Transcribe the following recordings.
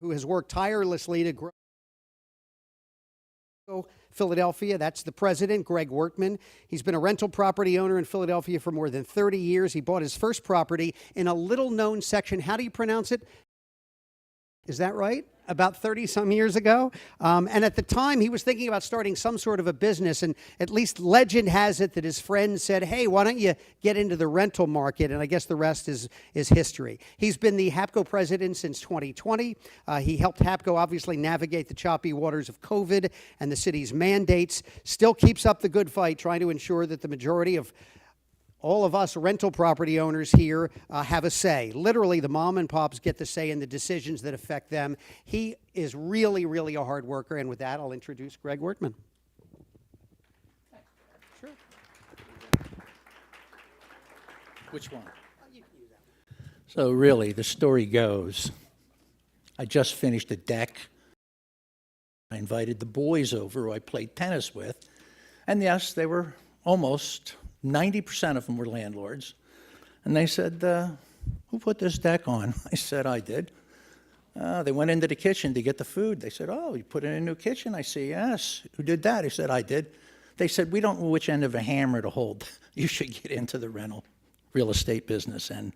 who has worked tirelessly to grow Philadelphia. That's the president, Greg Workman. He's been a rental property owner in Philadelphia for more than 30 years. He bought his first property in a little-known section. How do you pronounce it? Is that right? About 30-some years ago. And at the time, he was thinking about starting some sort of a business. And at least legend has it that his friend said, hey, why don't you get into the rental market? And I guess the rest is history. He's been the Hapco president since 2020. He helped Hapco obviously navigate the choppy waters of COVID and the city's mandates. Still keeps up the good fight, trying to ensure that the majority of all of us rental property owners here have a say. Literally, the mom and pops get the say in the decisions that affect them. He is really, really a hard worker. And with that, I'll introduce Greg Workman. Sure. Which one? So really, the story goes, I just finished a deck. I invited the boys over who I played tennis with. And yes, they were almost 90% of them were landlords. And they said, who put this deck on? I said, I did. They went into the kitchen to get the food. They said, oh, you put in a new kitchen? I said, yes. Who did that? I said, I did. They said, we don't know which end of a hammer to hold. You should get into the rental real estate business. And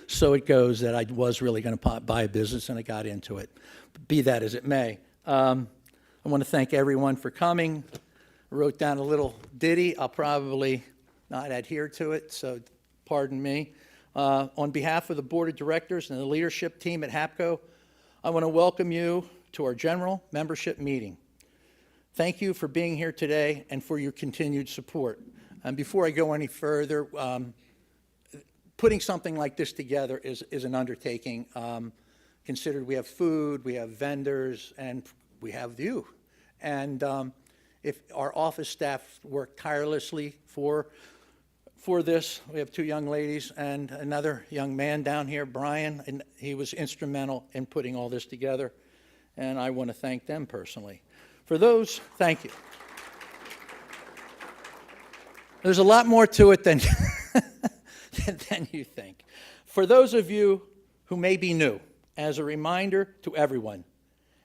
so it goes that I was really going to buy a business, and I got into it. Be that as it may. I want to thank everyone for coming. I wrote down a little ditty. I'll probably not adhere to it, so pardon me. On behalf of the board of directors and the leadership team at Hapco, I want to welcome you to our general membership meeting. Thank you for being here today and for your continued support. And before I go any further, putting something like this together is an undertaking. Considered we have food, we have vendors, and we have you. And if our office staff work tirelessly for this. We have two young ladies and another young man down here, Brian, and he was instrumental in putting all this together, and I want to thank them personally. For those, thank you. There's a lot more to it than, than you think. For those of you who may be new, as a reminder to everyone,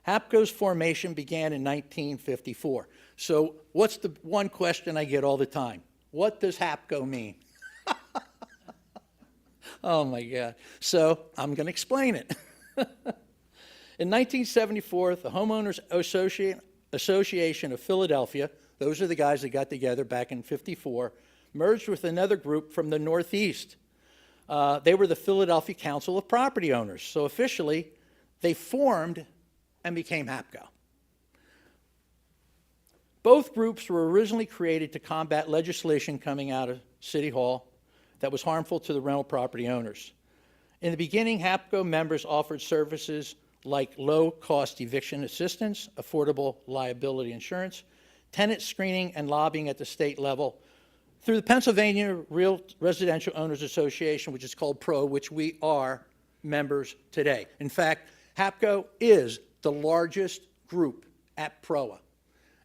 Hapco's formation began in 1954. So what's the one question I get all the time? What does Hapco mean? Oh my God. So I'm going to explain it. In 1974, the Homeowners Association of Philadelphia, those are the guys that got together back in '54, merged with another group from the Northeast. They were the Philadelphia Council of Property Owners. So officially, they formed and became Hapco. Both groups were originally created to combat legislation coming out of City Hall that was harmful to the rental property owners. In the beginning, Hapco members offered services like low-cost eviction assistance, affordable liability insurance, tenant screening, and lobbying at the state level through the Pennsylvania Residential Owners Association, which is called PRO, which we are members today. In fact, Hapco is the largest group at PROA.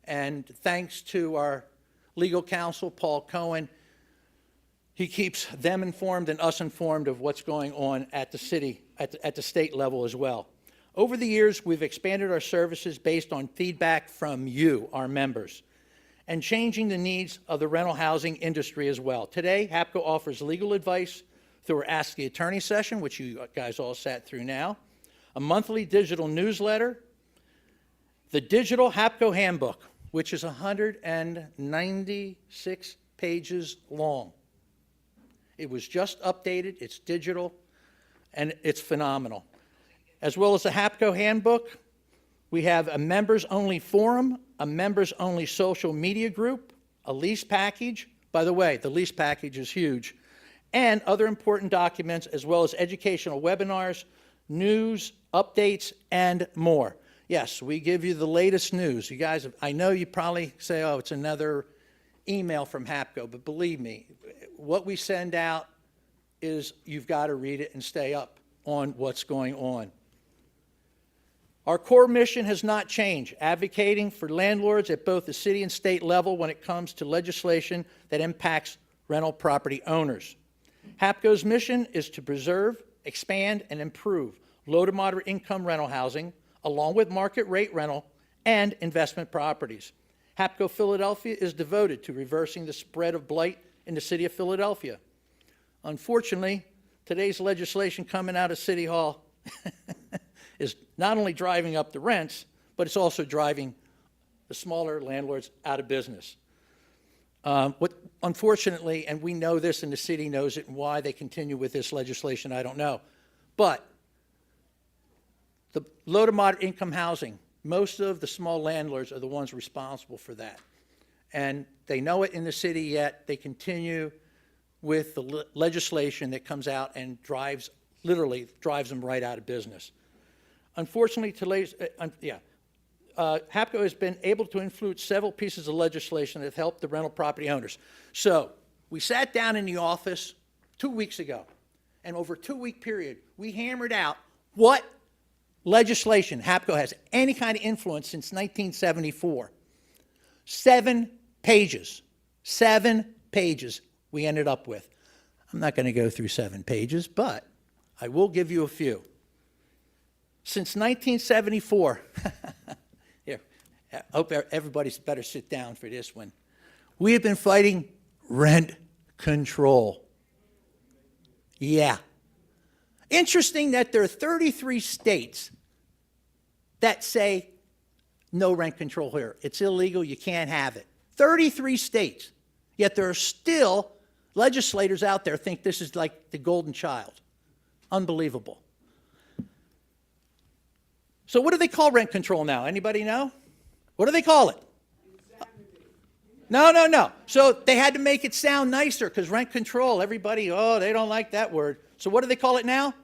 And thanks to our legal counsel, Paul Cohen, he keeps them informed and us informed of what's going on at the city, at the state level as well. Over the years, we've expanded our services based on feedback from you, our members, and changing the needs of the rental housing industry as well. Today, Hapco offers legal advice through our Ask the Attorney session, which you guys all sat through now, a monthly digital newsletter, the digital Hapco handbook, which is 196 pages long. It was just updated, it's digital, and it's phenomenal. As well as the Hapco handbook, we have a members-only forum, a members-only social media group, a lease package. By the way, the lease package is huge, and other important documents, as well as educational webinars, news, updates, and more. Yes, we give you the latest news. You guys, I know you probably say, oh, it's another email from Hapco, but believe me, what we send out is you've got to read it and stay up on what's going on. Our core mission has not changed, advocating for landlords at both the city and state level when it comes to legislation that impacts rental property owners. Hapco's mission is to preserve, expand, and improve low to moderate income rental housing, along with market rate rental and investment properties. Hapco Philadelphia is devoted to reversing the spread of blight in the city of Philadelphia. Unfortunately, today's legislation coming out of City Hall is not only driving up the rents, but it's also driving the smaller landlords out of business. Unfortunately, and we know this and the city knows it, and why they continue with this legislation, I don't know. But the low to moderate income housing, most of the small landlords are the ones responsible for that. And they know it in the city, yet they continue with the legislation that comes out and literally drives them right out of business. Unfortunately, Hapco has been able to influence several pieces of legislation that have helped the rental property owners. So we sat down in the office 2 weeks ago, and over a 2-week period, we hammered out what legislation Hapco has any kind of influence since 1974. 7 pages. 7 pages we ended up with. I'm not going to go through 7 pages, but I will give you a few. Since 1974, here, I hope everybody's better sit down for this one. We have been fighting rent control. Yeah. Interesting that there are 33 states that say no rent control here. It's illegal, you can't have it. 33 states. Yet there are still legislators out there think this is like the golden child. Unbelievable. So what do they call rent control now? Anybody know? What do they call it? No. So they had to make it sound nicer because rent control, everybody, they don't like that word. So what do they call it now?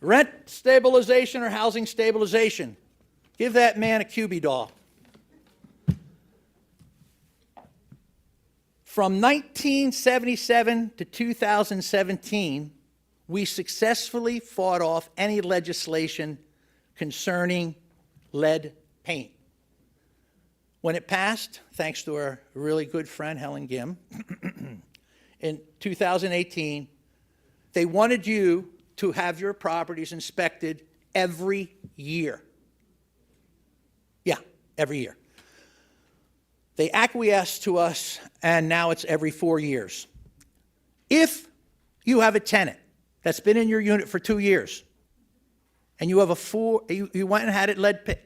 Rent stabilization or housing stabilization. Give that man a QB doll. From 1977 to 2017, we successfully fought off any legislation concerning lead paint. When it passed, thanks to our really good friend Helen Gim, in 2018, they wanted you to have your properties inspected every year. Yeah, every year. They acquiesced to us, and now it's every 4 years. If you have a tenant that's been in your unit for 2 years, and you have you went and had it lead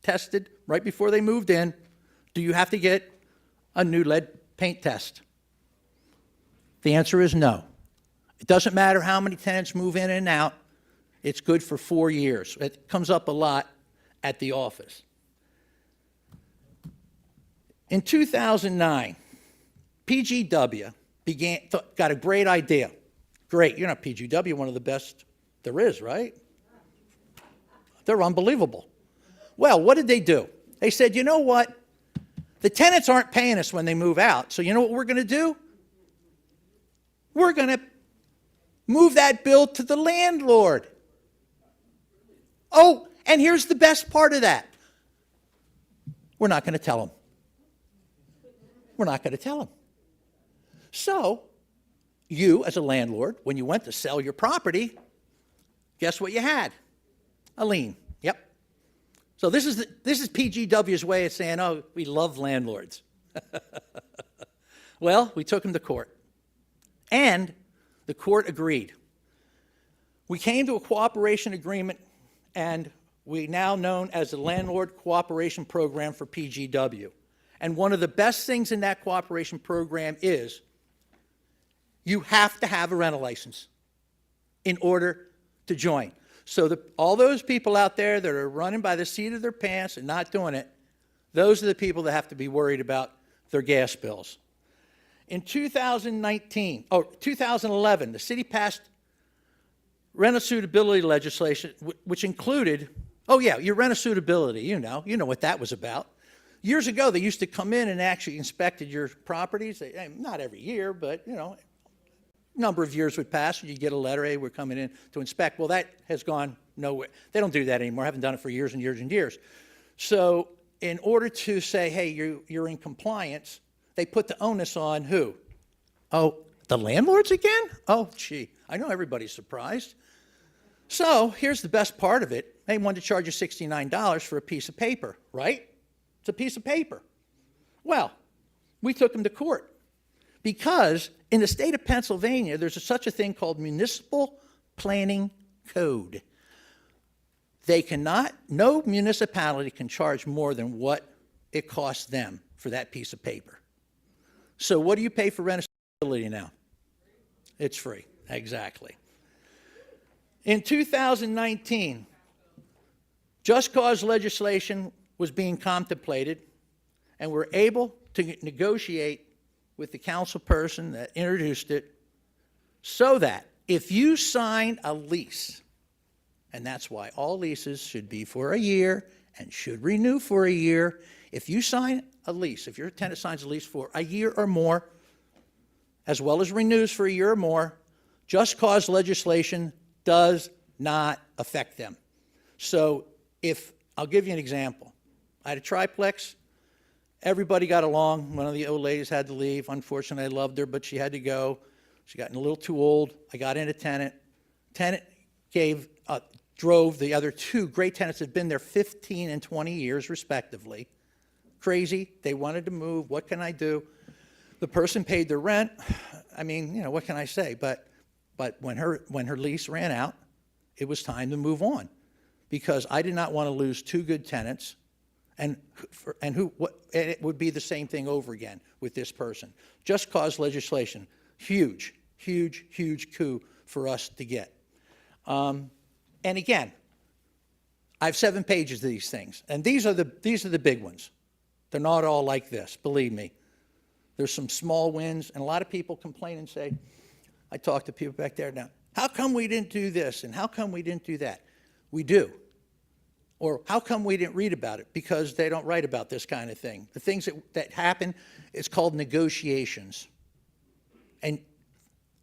tested right before they moved in, do you have to get a new lead paint test? The answer is no. It doesn't matter how many tenants move in and out. It's good for 4 years. It comes up a lot at the office. In 2009, PGW got a great idea. Great, you're not PGW, one of the best there is, right? They're unbelievable. Well, what did they do? They said, you know what? The tenants aren't paying us when they move out, so you know what we're going to do? We're going to move that bill to the landlord. Oh, and here's the best part of that. We're not going to tell them. We're not going to tell them. So, you as a landlord, when you went to sell your property, guess what you had? A lien. Yep. So this is PGW's way of saying, oh, we love landlords. Well, we took them to court. And the court agreed. We came to a cooperation agreement, and we now known as the Landlord Cooperation Program for PGW. And one of the best things in that cooperation program is you have to have a rental license in order to join. So all those people out there that are running by the seat of their pants and not doing it, those are the people that have to be worried about their gas bills. In 2011, the city passed rental suitability legislation, which included, your rental suitability, you know what that was about. Years ago, they used to come in and actually inspected your properties. Not every year, but, a number of years would pass and you'd get a letter, hey, we're coming in to inspect. Well, that has gone nowhere. They don't do that anymore. I haven't done it for years and years and years. So in order to say, hey, you're in compliance, they put the onus on who? Oh, the landlords again? Oh, gee, I know everybody's surprised. So here's the best part of it. They wanted to charge you $69 for a piece of paper, right? It's a piece of paper. Well, we took them to court because in the state of Pennsylvania, there's such a thing called Municipal Planning Code. No municipality can charge more than what it costs them for that piece of paper. So what do you pay for rentability now? It's free, exactly. In 2019, just cause legislation was being contemplated, and we're able to negotiate with the council person that introduced it so that if you sign a lease, and that's why all leases should be for a year and should renew for a year. If you sign a lease, if your tenant signs a lease for a year or more, as well as renews for a year or more, just cause legislation does not affect them. So I'll give you an example. I had a triplex. Everybody got along. One of the old ladies had to leave. Unfortunately, I loved her, but she had to go. She got a little too old. I got in a tenant. Tenant drove the other two great tenants that had been there 15 and 20 years, respectively. Crazy. They wanted to move. What can I do? The person paid their rent. I mean, what can I say? But when her lease ran out, it was time to move on because I did not want to lose two good tenants, and it would be the same thing over again with this person. Just cause legislation, huge, huge, huge coup for us to get. And again, I have 7 pages of these things, and these are the big ones. They're not all like this, believe me. There's some small wins, and a lot of people complain and say, I talk to people back there now, how come we didn't do this, and how come we didn't do that? We do. Or how come we didn't read about it? Because they don't write about this kind of thing. The things that happen, it's called negotiations. And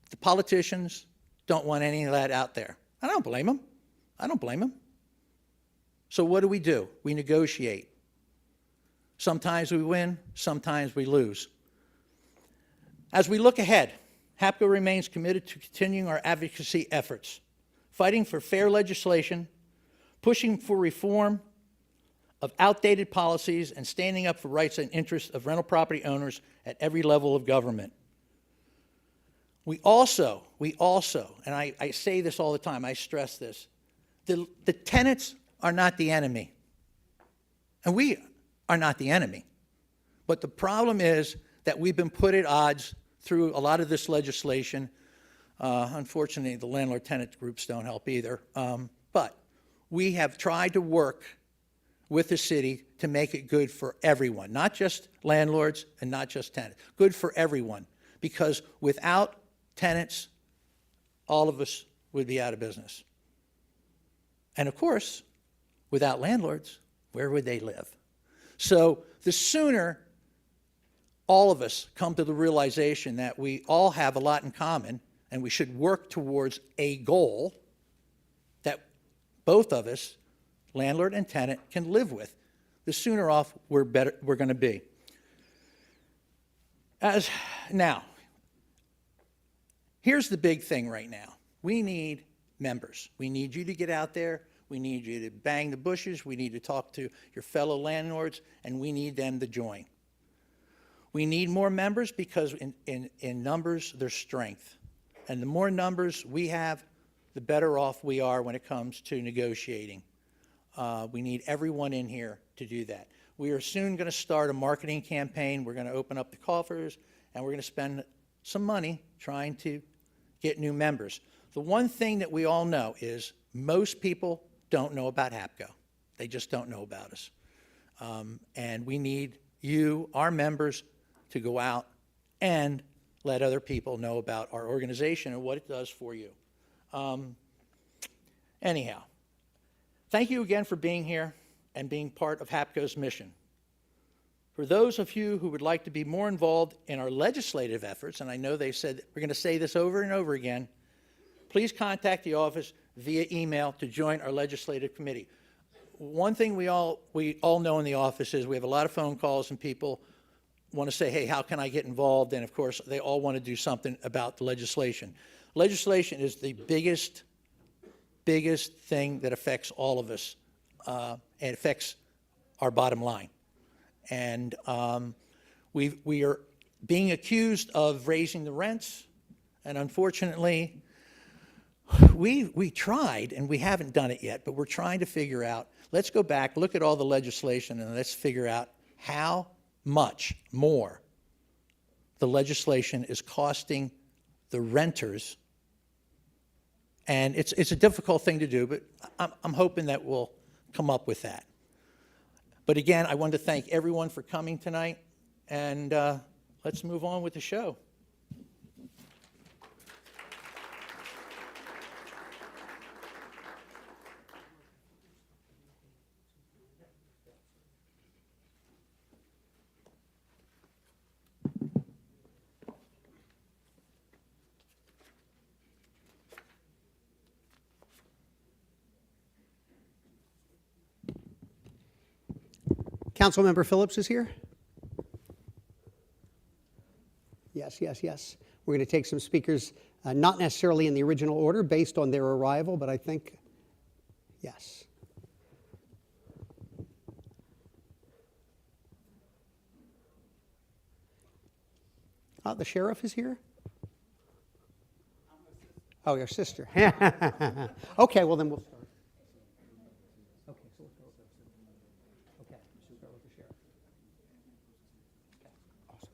the politicians don't want any of that out there. I don't blame them. I don't blame them. So what do? We negotiate. Sometimes we win, sometimes we lose. As we look ahead, Hapco remains committed to continuing our advocacy efforts, fighting for fair legislation, pushing for reform of outdated policies, and standing up for rights and interests of rental property owners at every level of government. We also, and I say this all the time, I stress this, the tenants are not the enemy. And we are not the enemy. But the problem is that we've been put at odds through a lot of this legislation. Unfortunately, the landlord-tenant groups don't help either. But we have tried to work with the city to make it good for everyone, not just landlords and not just tenants, good for everyone. Because without tenants, all of us would be out of business. And of course, without landlords, where would they live? So the sooner all of us come to the realization that we all have a lot in common and we should work towards a goal that both of us, landlord and tenant, can live with, the sooner off we're going to be. Now, here's the big thing right now. We need members. We need you to get out there. We need you to bang the bushes. We need to talk to your fellow landlords, and we need them to join. We need more members because in numbers, there's strength. And the more numbers we have, the better off we are when it comes to negotiating. We need everyone in here to do that. We are soon going to start a marketing campaign. We're going to open up the coffers, and we're going to spend some money trying to get new members. The one thing that we all know is most people don't know about Hapco. They just don't know about us. And we need you, our members, to go out and let other people know about our organization and what it does for you. Anyhow, thank you again for being here and being part of Hapco's mission. For those of you who would like to be more involved in our legislative efforts, and I know they said we're going to say this over and over again, please contact the office via email to join our legislative committee. One thing we all know in the office is we have a lot of phone calls and people want to say, hey, how can I get involved? And of course, they all want to do something about the legislation. Legislation is the biggest biggest thing that affects all of us, and it affects our bottom line. And we are being accused of raising the rents, and unfortunately, we tried, and we haven't done it yet, but we're trying to figure out, let's go back, look at all the legislation, and let's figure out how much more the legislation is costing the renters. And it's a difficult thing to do, but I'm hoping that we'll come up with that. But again, I want to thank everyone for coming tonight, and let's move on with the show. Councilmember Phillips is here? Yes, yes, yes. We're going to take some speakers, not necessarily in the original order based on their arrival, but I think, yes. The sheriff is here? Oh, your sister. Okay, well then we'll start. Okay, so we'll start with the Okay, so we'll start with the sheriff. Okay, awesome.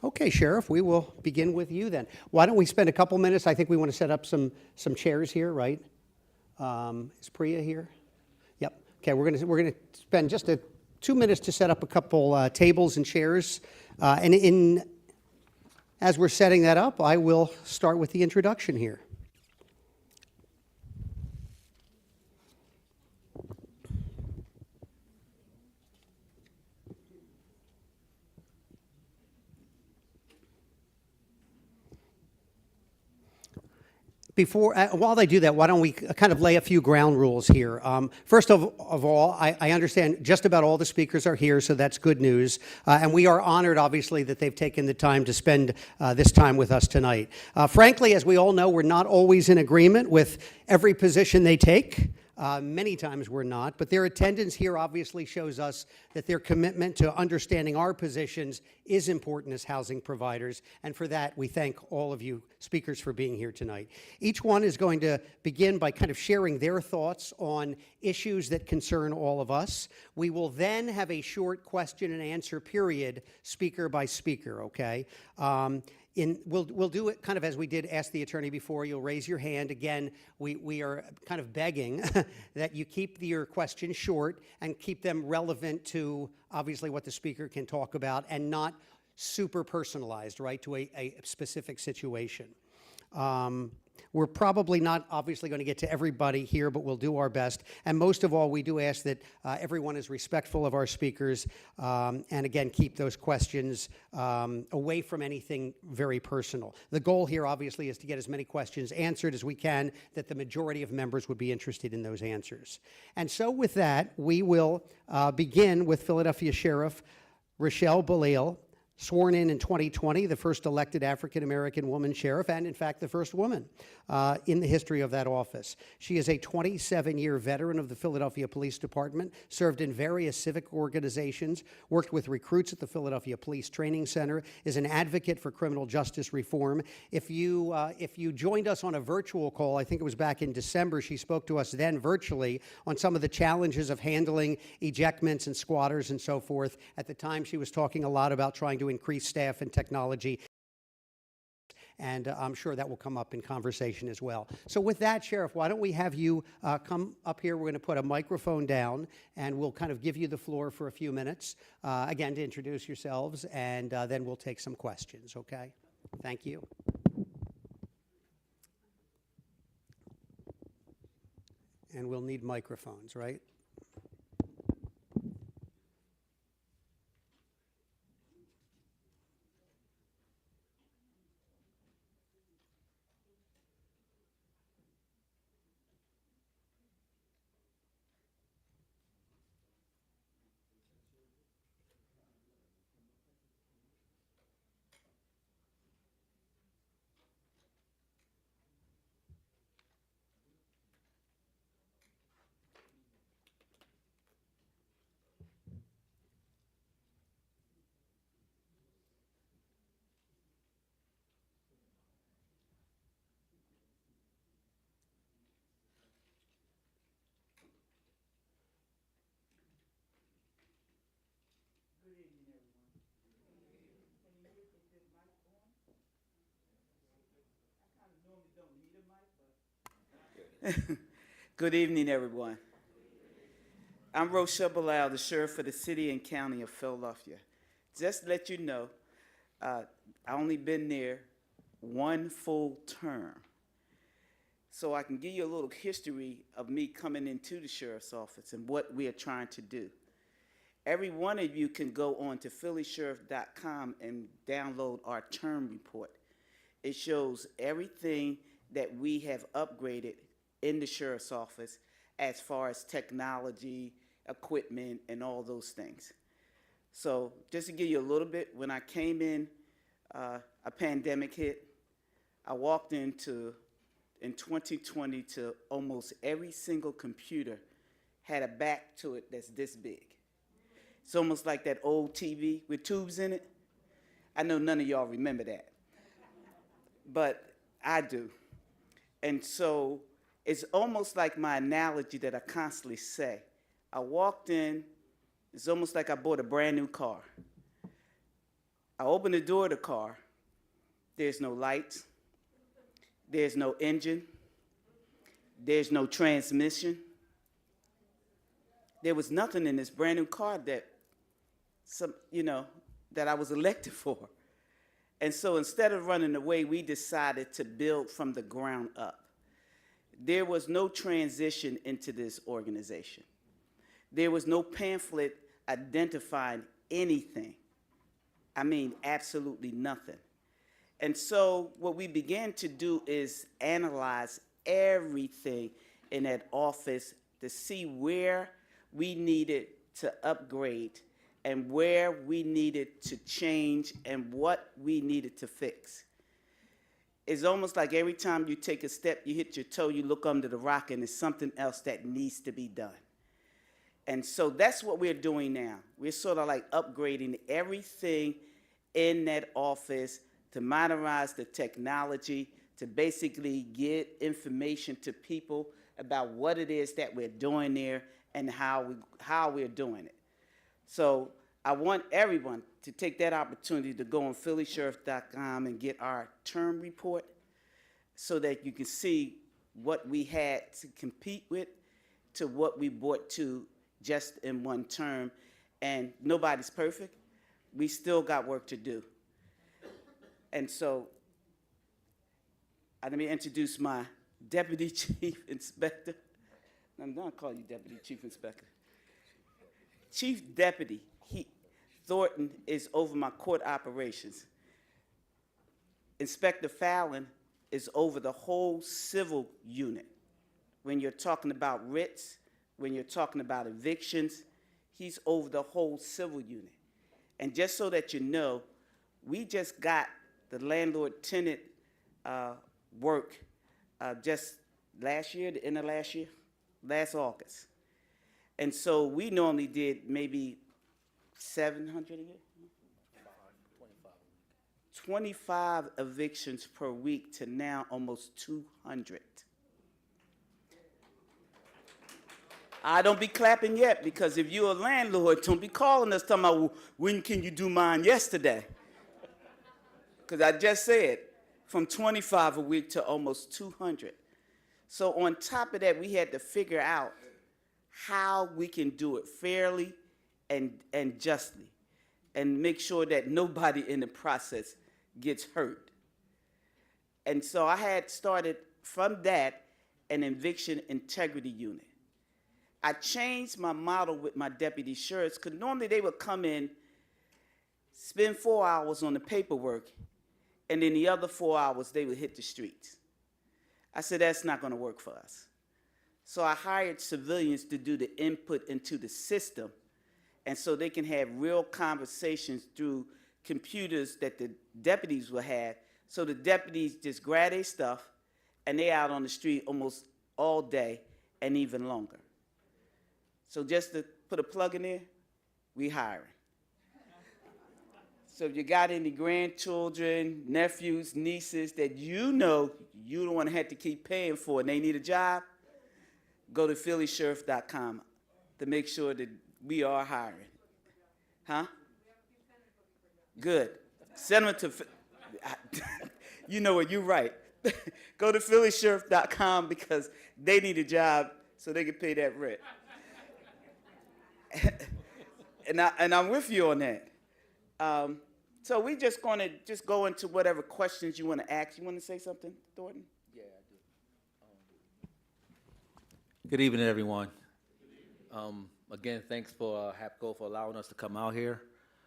Okay, Sheriff, we will begin with you then. Why don't we spend a couple minutes? I think we want to set up some chairs here, right? Is Priya here? Yep. Okay, we're gonna spend just 2 minutes to set up a couple tables and chairs, and as we're setting that up, I will start with the introduction here. While they do that, why don't we kind of lay a few ground rules here? First of all, I understand just about all the speakers are here, so that's good news. And we are honored, obviously, that they've taken the time to spend this time with us tonight. Frankly, as we all know, we're not always in agreement with every position they take. Many times we're not, but their attendance here obviously shows us that their commitment to understanding our positions is important as housing providers, and for that we thank all of you speakers for being here tonight. Each one is going to begin by kind of sharing their thoughts on issues that concern all of us. We will then have a short question and answer period, speaker by speaker, okay? We'll do it kind of as we did Ask the Attorney before. You'll raise your hand. Again, we are kind of begging that you keep your questions short and keep them relevant to obviously what the speaker can talk about and not super personalized, right, to a specific situation. We're probably not obviously going to get to everybody here, but we'll do our best. And most of all, we do ask that everyone is respectful of our speakers and, again, keep those questions away from anything very personal. The goal here, obviously, is to get as many questions answered as we can, that the majority of members would be interested in those answers. And so with that, we will begin with Philadelphia Sheriff Rochelle Belisle, sworn in 2020, the first elected African-American woman sheriff, and in fact, the first woman in the history of that office. She is a 27-year veteran of the Philadelphia Police Department, served in various civic organizations, worked with recruits at the Philadelphia Police Training Center, is an advocate for criminal justice reform. If you joined us on a virtual call, I think it was back in December, she spoke to us then virtually on some of the challenges of handling ejectments and squatters and so forth. At the time, she was talking a lot about trying to increase staff and technology, and I'm sure that will come up in conversation as well. So with that, Sheriff, why don't we have you come up here. We're going to put a microphone down, and we'll kind of give you the floor for a few minutes, again, to introduce yourselves, and then we'll take some questions, okay? Thank you. And we'll need microphones, right? Good evening, everyone. I'm Rochelle Bilal, the sheriff for the city and county of Philadelphia. Just to let you know, I only been there one full term. So I can give you a little history of me coming into the sheriff's office and what we are trying to do. Every one of you can go on to phillysheriff.com and download our term report. It shows everything that we have upgraded in the sheriff's office as far as technology, equipment, and all those things. So just to give you a little bit, when I came in, a pandemic hit. I walked in 2020 to almost every single computer had a back to it that's this big. It's almost like that old TV with tubes in it. I know none of y'all remember that, but I do. And so it's almost like my analogy that I constantly say. I walked in, it's almost like I bought a brand new car. I opened the door of the car, there's no lights, there's no engine, there's no transmission. There was nothing in this brand new car that that I was elected for. And so instead of running away, we decided to build from the ground up. There was no transition into this organization. There was no pamphlet identifying anything. I mean, absolutely nothing. And so what we began to do is analyze everything in that office to see where we needed to upgrade and where we needed to change and what we needed to fix. It's almost like every time you take a step, you hit your toe, you look under the rock, and there's something else that needs to be done. And so that's what we're doing now. We're sort of like upgrading everything in that office to modernize the technology, to basically get information to people about what it is that we're doing there and how we're doing it. So I want everyone to take that opportunity to go on phillysheriff.com and get our term report so that you can see what we had to compete with to what we brought to just in one term. And nobody's perfect. We still got work to do. And so let me introduce my Deputy Chief Inspector. I'm not calling you Deputy Chief Inspector. Chief Deputy Thornton is over my court operations. Inspector Fallon is over the whole civil unit. When you're talking about writs, when you're talking about evictions, he's over the whole civil unit. And just so that you know, we just got the landlord-tenant work just last year, the end of last year, last August. And so we normally did maybe 700 a year? 25 evictions per week to now almost 200. I don't be clapping yet, because if you're a landlord, don't be calling us talking about, well, when can you do mine yesterday? Because I just said, from 25 a week to almost 200. So on top of that, we had to figure out how we can do it fairly and justly and make sure that nobody in the process gets hurt. And so I had started from that an eviction integrity unit. I changed my model with my deputy sheriffs, because normally they would come in, spend 4 hours on the paperwork, and then the other 4 hours they would hit the streets. I said, that's not going to work for us. So I hired civilians to do the input into the system, and so they can have real conversations through computers that the deputies will have. So the deputies just grab their stuff, and they're out on the street almost all day and even longer. So just to put a plug in there, we hiring. So if you got any grandchildren, nephews, nieces that you know you don't want to have to keep paying for and they need a job, go to phillysheriff.com to make sure that we are hiring. Huh? Good. Send them to, you know what, you're right. Go to phillysheriff.com because they need a job so they can pay that rent. and I'm with you on that. So we just going to just go into whatever questions you want to ask. You want to say something, Thornton? Good evening, everyone. Again, thanks for Hapco for allowing us to come out here.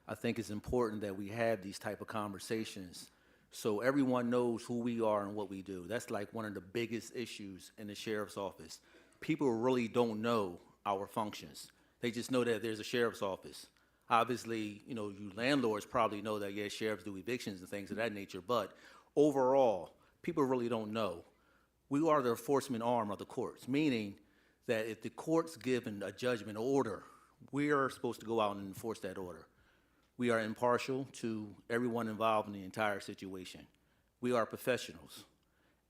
I think it's important that we have these type of conversations so everyone knows who we are and what we do. That's like one of the biggest issues in the sheriff's office. People really don't know our functions. They just know that there's a sheriff's office. Obviously, you know, you landlords probably know that, yeah, sheriffs do evictions and things of that nature, but overall, people really don't know. We are the enforcement arm of the courts, meaning that if the court's given a judgment order, we are supposed to go out and enforce that order. We are impartial to everyone involved in the entire situation. We are professionals,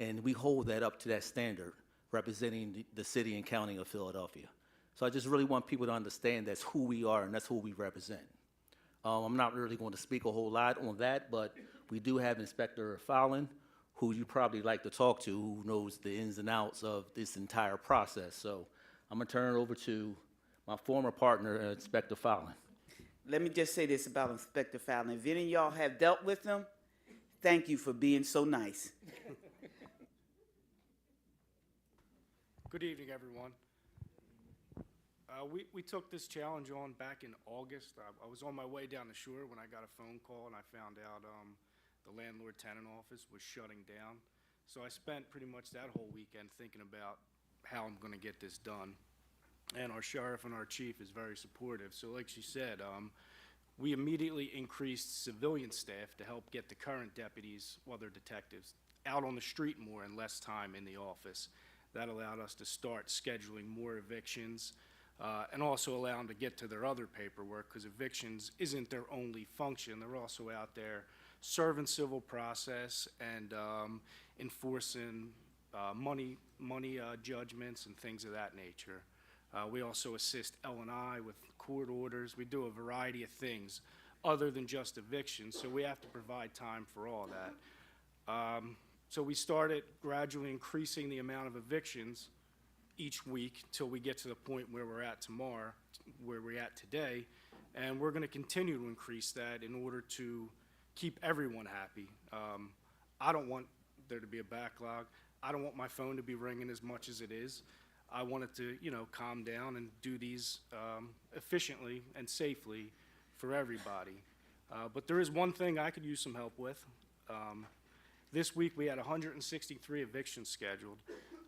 and we hold that up to that standard, representing the city and county of Philadelphia. So I just really want people to understand that's who we are and that's who we represent. I'm not really going to speak a whole lot on that, but we do have Inspector Fallon, who you probably like to talk to, who knows the ins and outs of this entire process. So I'm going to turn it over to my former partner, Inspector Fallon. Let me just say this about Inspector Fallon. If any of y'all have dealt with him, thank you for being so nice. Good evening, everyone. We took this challenge on back in August. I was on my way down the shore when I got a phone call and I found out the landlord-tenant office was shutting down. So I spent pretty much that whole weekend thinking about how I'm going to get this done. And our sheriff and our chief is very supportive. So like she said, we immediately increased civilian staff to help get the current deputies, well, they're detectives, out on the street more and less time in the office. That allowed us to start scheduling more evictions and also allow them to get to their other paperwork, because evictions isn't their only function. They're also out there serving civil process and enforcing money judgments and things of that nature. We also assist L&I with court orders. We do a variety of things other than just evictions, so we have to provide time for all that. So we started gradually increasing the amount of evictions each week till we get to the point where we're at tomorrow, where we're at today, and we're going to continue to increase that in order to keep everyone happy. I don't want there to be a backlog. I don't want my phone to be ringing as much as it is. I want it to, calm down and do these efficiently and safely for everybody. But there is one thing I could use some help with. This week we had 163 evictions scheduled.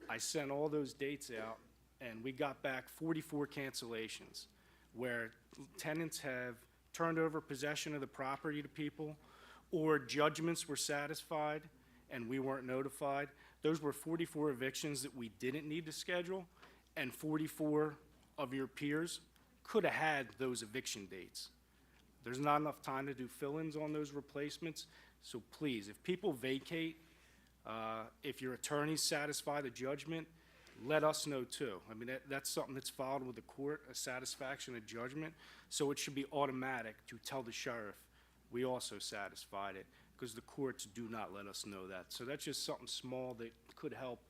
I sent all those dates out, and we got back 44 cancellations, where tenants have turned over possession of the property to people, or judgments were satisfied and we weren't notified. Those were 44 evictions that we didn't need to schedule, and 44 of your peers could have had those eviction dates. There's not enough time to do fill-ins on those replacements, so please, if people vacate, if your attorneys satisfy the judgment, let us know too. I mean, that's something that's filed with the court, a satisfaction of judgment, so it should be automatic to tell the sheriff, we also satisfied it, because the courts do not let us know that. So that's just something small that could help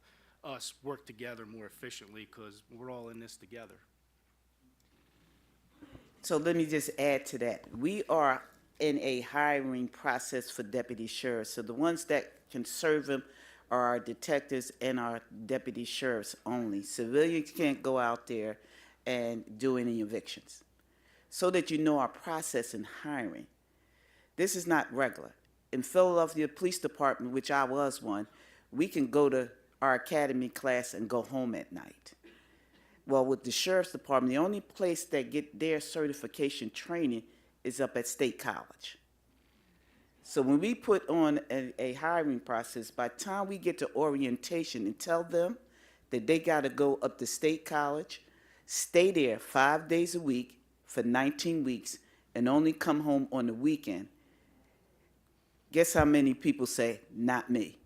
us work together more efficiently, because we're all in this together. So let me just add to that. We are in a hiring process for deputy sheriffs. So the ones that can serve them are our detectives and our deputy sheriffs only. Civilians can't go out there and do any evictions. So that you know our process in hiring. This is not regular. In Philadelphia Police Department, which I was one, we can go to our academy class and go home at night. Well, with the Sheriff's Department, the only place that get their certification training is up at State College. So when we put on a hiring process, by the time we get to orientation and tell them that they got to go up to State College, stay there 5 days a week for 19 weeks, and only come home on the weekend, guess how many people say, not me?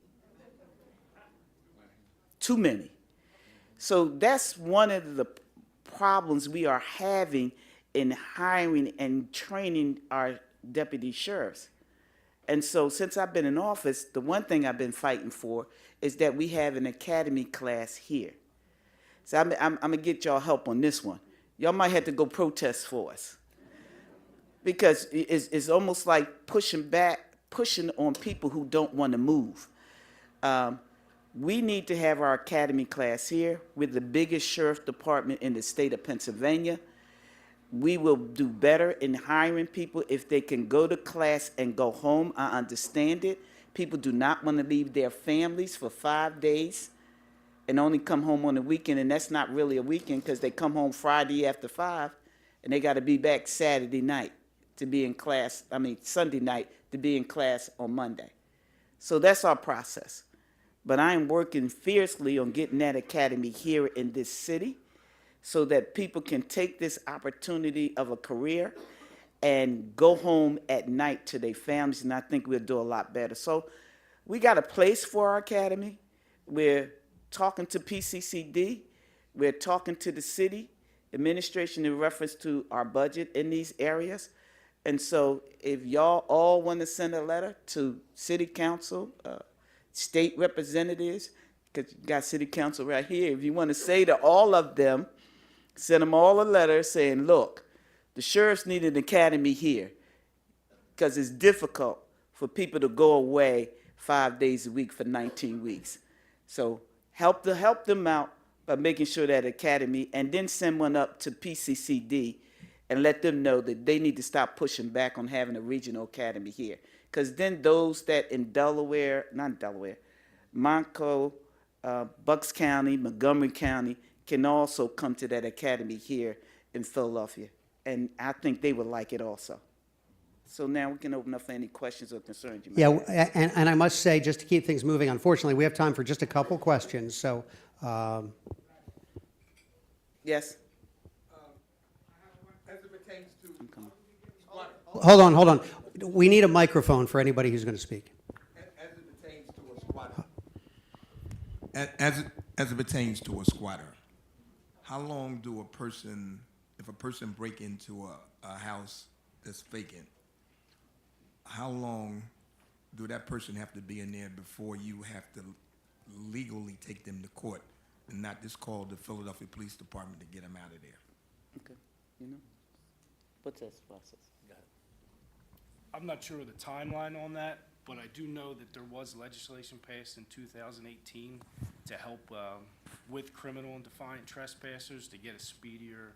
Too many. So that's one of the problems we are having in hiring and training our deputy sheriffs. And so since I've been in office, the one thing I've been fighting for is that we have an academy class here. So I'm gonna get y'all help on this one. Y'all might have to go protest for us. Because it's almost like pushing on people who don't want to move. We need to have our academy class here. We're the biggest sheriff department in the state of Pennsylvania. We will do better in hiring people if they can go to class and go home. I understand it. People do not want to leave their families for 5 days and only come home on the weekend, and that's not really a weekend because they come home Friday after 5 and they got to be back Saturday night to be in class, Sunday night to be in class on Monday. So that's our process. But I am working fiercely on getting that academy here in this city so that people can take this opportunity of a career and go home at night to their families, and I think we'll do a lot better. So we got a place for our academy. We're talking to PCCD. We're talking to the city administration in reference to our budget in these areas. And so if y'all all want to send a letter to city council, state representatives, because you got city council right here, if you want to say to all of them, send them all a letter saying, look, the sheriffs need an academy here because it's difficult for people to go away 5 days a week for 19 weeks. So help them out by making sure that academy, and then send one up to PCCD and let them know that they need to stop pushing back on having a regional academy here. Because then those that in Montco, Bucks County, Montgomery County can also come to that academy here in Philadelphia. And I think they would like it also. So now we can open up for any questions or concerns you might have. Yeah, and I must say, just to keep things moving, unfortunately, we have time for just a couple questions. So, Yes? As it pertains to hold on. We need a microphone for anybody who's going to speak. as it pertains to a squatter, as it pertains to a squatter, how long do if a person break into a house that's vacant, how long do that person have to be in there before you have to legally take them to court and not just call the Philadelphia Police Department to get them out of there? Okay. What's that process? I'm not sure of the timeline on that, but I do know that there was legislation passed in 2018 to help with criminal and defiant trespassers to get a speedier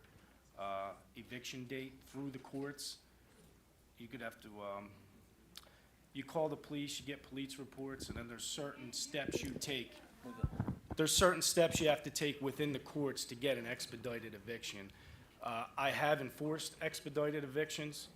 eviction date through the courts. You could have to, you call the police, you get police reports, and then there's certain steps you take. There's certain steps you have to take within the courts to get an expedited eviction. I have enforced expedited evictions.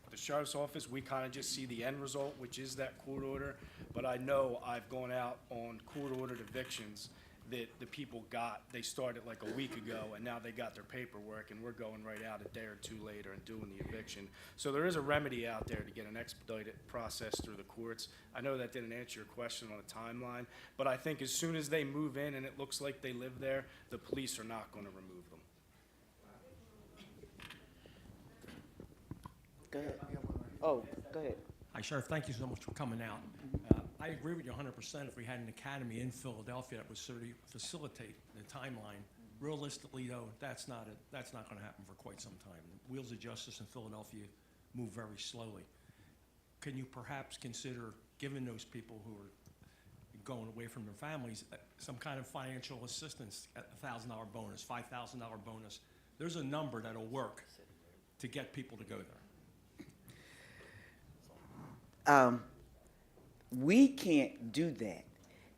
The sheriff's office, we kind of just see the end result, which is that court order. But I know I've gone out on court-ordered evictions that the people got. They started like a week ago, and now they got their paperwork, and we're going right out a day or two later and doing the eviction. So there is a remedy out there to get an expedited process through the courts. I know that didn't answer your question on a timeline, but I think as soon as they move in and it looks like they live there, the police are not going to remove them. Go ahead. Oh, go ahead. Hi, Sheriff. Thank you so much for coming out. I agree with you 100%. If we had an academy in Philadelphia that would sort of facilitate the timeline, realistically, though, that's not going to happen for quite some time. The wheels of justice in Philadelphia move very slowly. Can you perhaps consider giving those people who are going away from their families some kind of financial assistance, a $1,000 bonus, $5,000 bonus? There's a number that'll work to get people to go there. We can't do that.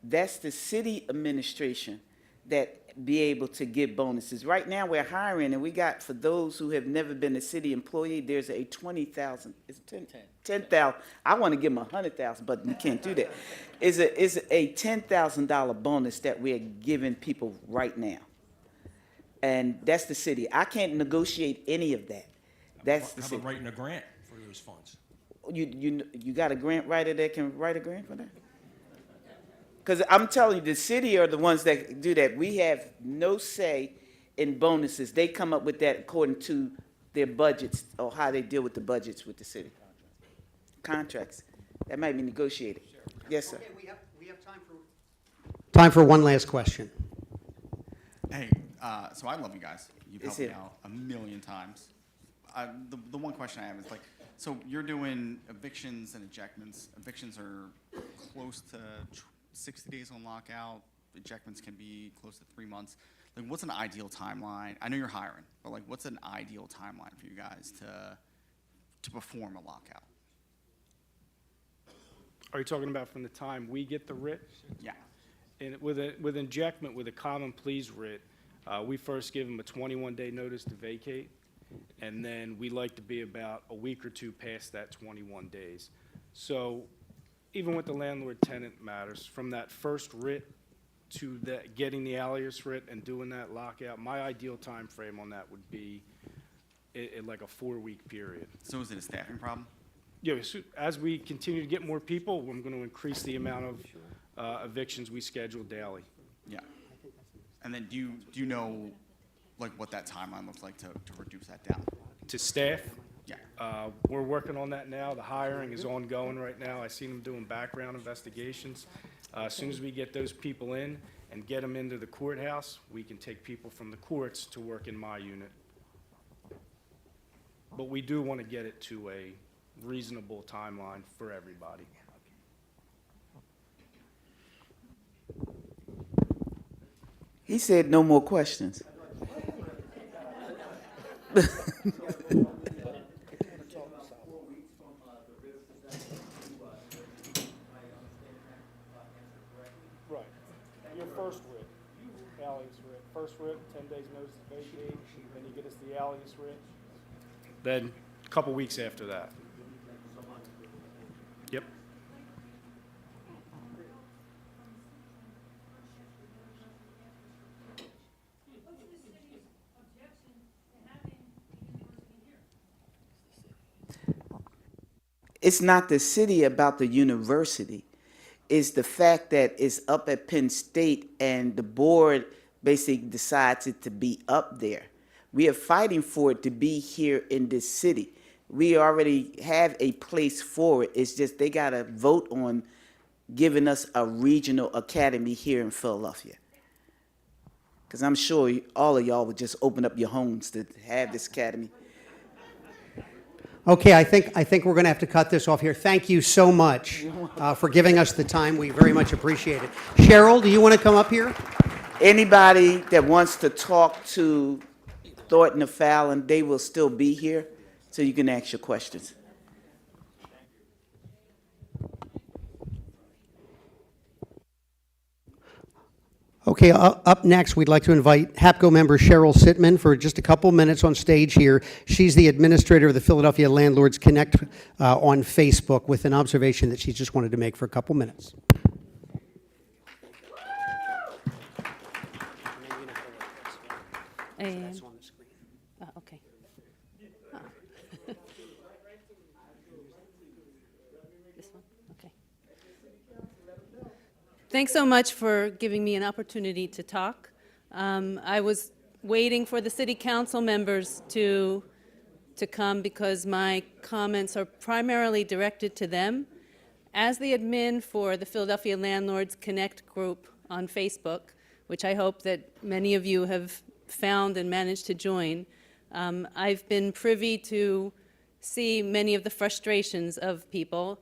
That's the city administration that be able to give bonuses. Right now, we're hiring, and we got, for those who have never been a city employee, there's a 20,000, is it 10,000. I want to give them 100,000, but you can't do that. It's a $10,000 bonus that we're giving people right now. And that's the city. I can't negotiate any of that. That's the How city. about writing a grant for those funds? You got a grant writer that can write a grant for that? Because I'm telling you, the city are the ones that do that. We have no say in bonuses. They come up with that according to their budgets or how they deal with the budgets with the city. Contracts. That might be negotiated. Yes, sir. Okay, we have time for one last question. Hey, so I love you guys. You've It's helped me here. out a million times. The one question I have is like, so you're doing evictions and ejectments. Evictions are close to 60 days on lockout. Ejectments can be close to 3 months. Like, what's an ideal timeline? I know you're hiring, but like, what's an ideal timeline for you guys to perform a lockout? Are you talking about from the time we get the writ? Yeah. And with injectment, with a common pleas writ, we first give them a 21-day notice to vacate, and then we like to be about a week or two past that 21 days. So even with the landlord-tenant matters, from that first writ to getting the alias writ and doing that lockout, my ideal time frame on that would be like a 4-week period. So is it a staffing problem? Yeah, so as we continue to get more people, I'm going to increase the amount of evictions we schedule daily. Yeah. And then do you know like what that timeline looks like to reduce that down? To staff, Yeah. we're working on that now. The hiring is ongoing right now. I seen them doing background investigations. As soon as we get those people in and get them into the courthouse, we can take people from the courts to work in my unit. But we do want to get it to a reasonable timeline for everybody. He said no more questions. Right. Your first writ, alias writ. First writ, 10 days notice to vacate, then you get us the alias writ. Then, a couple weeks after that. Yep. It's not the city about the university. It's the fact that it's up at Penn State and the board basically decides it to be up there. We are fighting for it to be here in this city. We already have a place for it. It's just they got to vote on giving us a regional academy here in Philadelphia. Because I'm sure all of y'all would just open up your homes to have this academy. Okay, I think we're going to have to cut this off here. Thank you so much for giving us the time. We very much appreciate it. Cheryl, do you want to come up here? Anybody that wants to talk to Thornton or Fallon, they will still be here, so you can ask your questions. Okay, up next, we'd like to invite Hapco member Cheryl Sittman for just a couple minutes on stage here. She's the administrator of the Philadelphia Landlords Connect on Facebook with an observation that she just wanted to make for a couple minutes. Okay. This one? Okay. Thanks so much for giving me an opportunity to talk. I was waiting for the city council members to come because my comments are primarily directed to them. As the admin for the Philadelphia Landlords Connect group on Facebook, which I hope that many of you have found and managed to join, I've been privy to see many of the frustrations of people,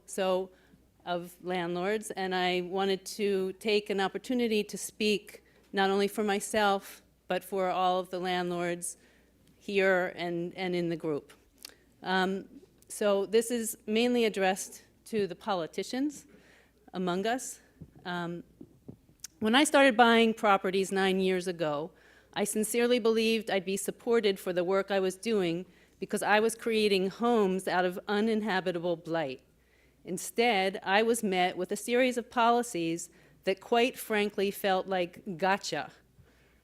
of landlords, and I wanted to take an opportunity to speak not only for myself, but for all of the landlords here and in the group. So this is mainly addressed to the politicians among us. When I started buying properties 9 years ago, I sincerely believed I'd be supported for the work I was doing because I was creating homes out of uninhabitable blight. Instead, I was met with a series of policies that quite frankly felt like gotcha.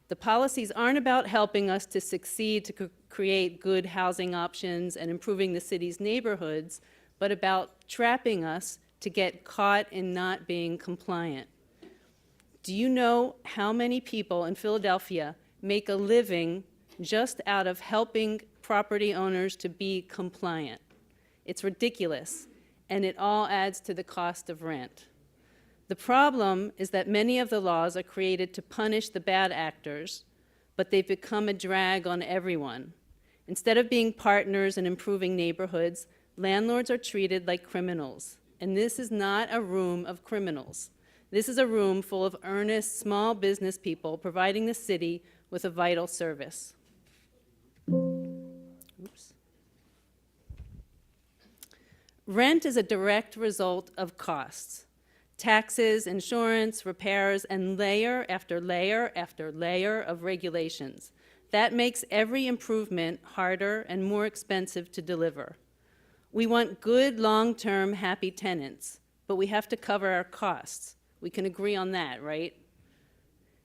The policies aren't about helping us to succeed to create good housing options and improving the city's neighborhoods, but about trapping us to get caught in not being compliant. Do you know how many people in Philadelphia make a living just out of helping property owners to be compliant? It's ridiculous. and it all adds to the cost of rent. The problem is that many of the laws are created to punish the bad actors, but they've become a drag on everyone. Instead of being partners and improving neighborhoods, landlords are treated like criminals. And this is not a room of criminals. This is a room full of earnest small business people providing the city with a vital service. Oops. Rent is a direct result of costs. Taxes, insurance, repairs, and layer after layer after layer of regulations. That makes every improvement harder and more expensive to deliver. We want good, long-term, happy tenants, but we have to cover our costs. We can agree on that, right?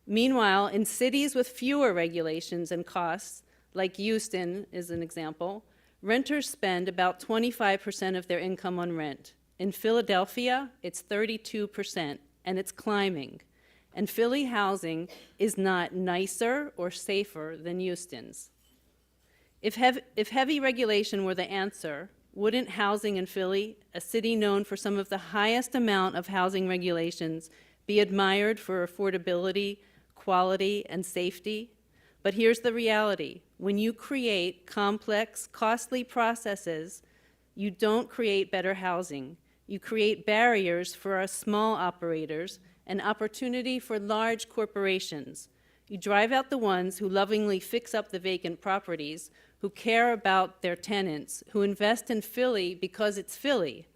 Meanwhile, in cities with fewer regulations and costs, like Houston is an example, renters spend about 25% of their income on rent. In Philadelphia, it's 32%, and it's climbing. And Philly housing is not nicer or safer than Houston's. If heavy regulation were the answer, wouldn't housing in Philly, a city known for some of the highest amount of housing regulations, be admired for affordability, quality, and safety? But here's the reality. When you create complex, costly processes, you don't create better housing. You create barriers for our small operators and opportunity for large corporations. You drive out the ones who lovingly fix up the vacant properties, who care about their tenants, who invest in Philly because it's Philly.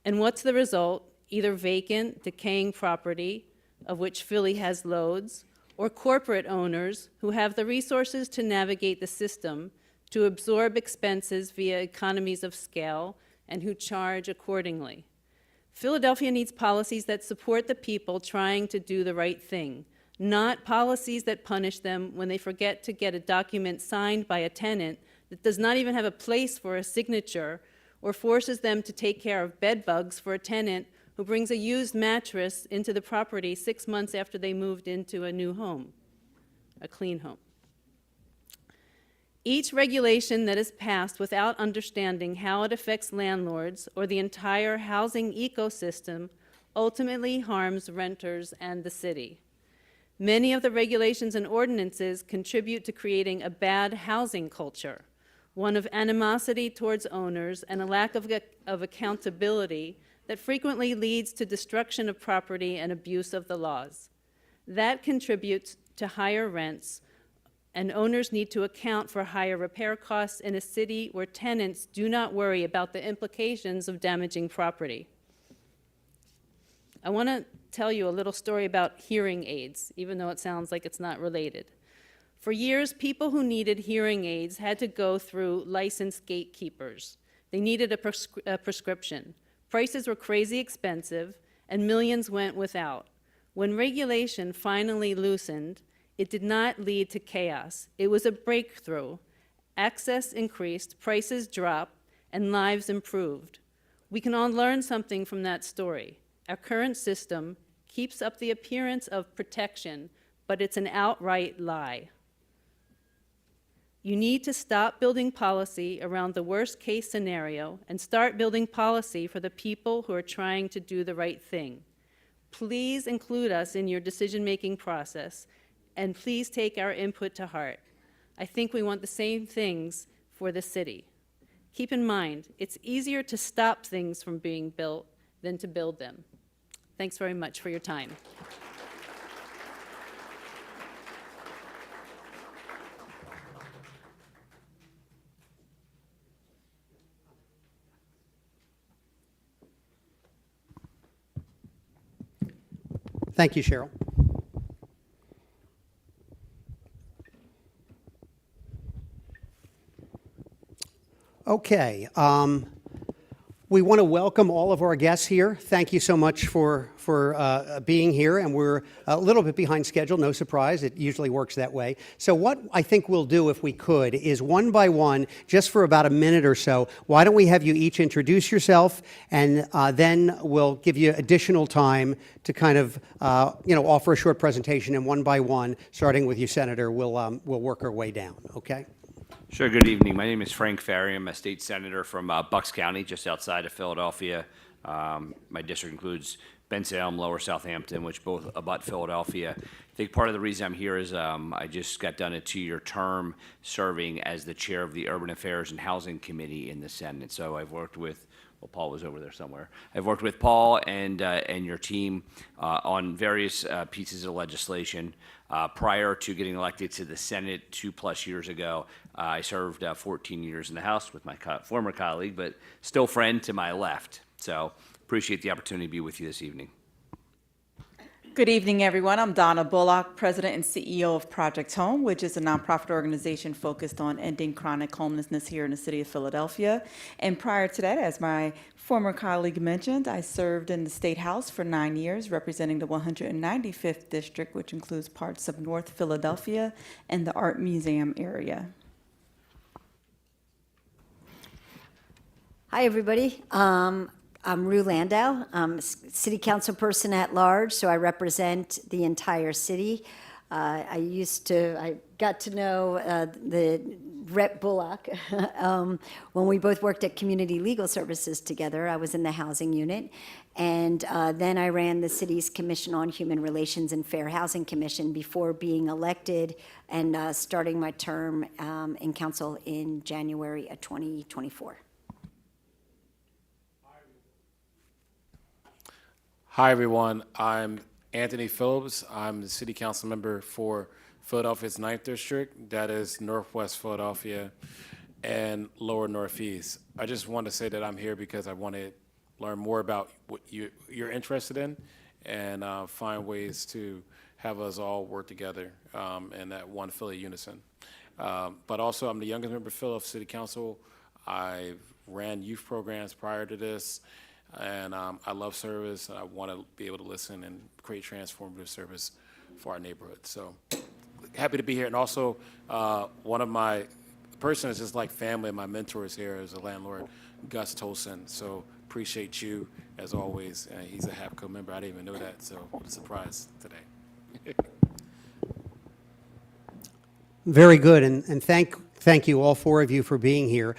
And what's the result? Either vacant, decaying property, of which Philly has loads, or corporate owners who have the resources to navigate the system, to absorb expenses via economies of scale, and who charge accordingly. Philadelphia needs policies that support the people trying to do the right thing, not policies that punish them when they forget to get a document signed by a tenant that does not even have a place for a signature, or forces them to take care of bed bugs for a tenant who brings a used mattress into the property 6 months after they moved into a new home, a clean home. Each regulation that is passed without understanding how it affects landlords or the entire housing ecosystem ultimately harms renters and the city. Many of the regulations and ordinances contribute to creating a bad housing culture, one of animosity towards owners and a lack of accountability that frequently leads to destruction of property and abuse of the laws. That contributes to higher rents, and owners need to account for higher repair costs in a city where tenants do not worry about the implications of damaging property. I want to tell you a little story about hearing aids, even though it sounds like it's not related. For years, people who needed hearing aids had to go through licensed gatekeepers. They needed a prescription. Prices were crazy expensive, and millions went without. When regulation finally loosened, it did not lead to chaos. It was a breakthrough. Access increased, prices dropped, and lives improved. We can all learn something from that story. Our current system keeps up the appearance of protection, but it's an outright lie. You need to stop building policy around the worst-case scenario and start building policy for the people who are trying to do the right thing. Please include us in your decision-making process, and please take our input to heart. I think we want the same things for the city. Keep in mind, it's easier to stop things from being built than to build them. Thanks very much for your time. Thank you, Cheryl. Okay. We want to welcome all of our guests here. Thank you so much for being here, and we're a little bit behind schedule, no surprise. It usually works that way. So what I think we'll do, if we could, is one by one, just for about a minute or so, why don't we have you each introduce yourself, and then we'll give you additional time to kind of, offer a short presentation, and one by one, starting with you, Senator, we'll work our way down, okay? Sure, good evening. My name is Frank Ferry. I'm a state senator from Bucks County, just outside of Philadelphia. My district includes Bensalem, Lower Southampton, which both abut Philadelphia. I think part of the reason I'm here is I just got done a 2-year term serving as the chair of the Urban Affairs and Housing Committee in the Senate. So I've worked with, well, Paul was over there somewhere. I've worked with Paul and your team on various pieces of legislation. Prior to getting elected to the Senate 2+ years ago, I served 14 years in the House with my former colleague, but still friend to my left. So appreciate the opportunity to be with you this evening. Good evening, everyone. I'm Donna Bullock, President and CEO of Project Home, which is a nonprofit organization focused on ending chronic homelessness here in the city of Philadelphia. And prior to that, as my former colleague mentioned, I served in the State House for 9 years, representing the 195th District, which includes parts of North Philadelphia and the Art Museum area. Hi, everybody. I'm Rue Landau. I'm a city council person at large, so I represent the entire city. I got to know the Rep Bullock when we both worked at Community Legal Services together. I was in the housing unit. And then I ran the city's Commission on Human Relations and Fair Housing Commission before being elected and starting my term in council in January of 2024. Hi, everyone. I'm Anthony Phillips. I'm the city council member for Philadelphia's 9th District, that is Northwest Philadelphia and Lower Northeast. I just want to say that I'm here because I want to learn more about what you're interested in and find ways to have us all work together in that one Philly unison. But also, I'm the youngest member of Philadelphia City Council. I ran youth programs prior to this. And I love service, and I want to be able to listen and create transformative service for our neighborhood. So happy to be here. And also, one of my person is just like family, my mentors here is a landlord, Gus Tolson. So appreciate you, as always. He's a Hapco member. I didn't even know that, so what a surprise today. Very good, and thank you, all four of you, for being here.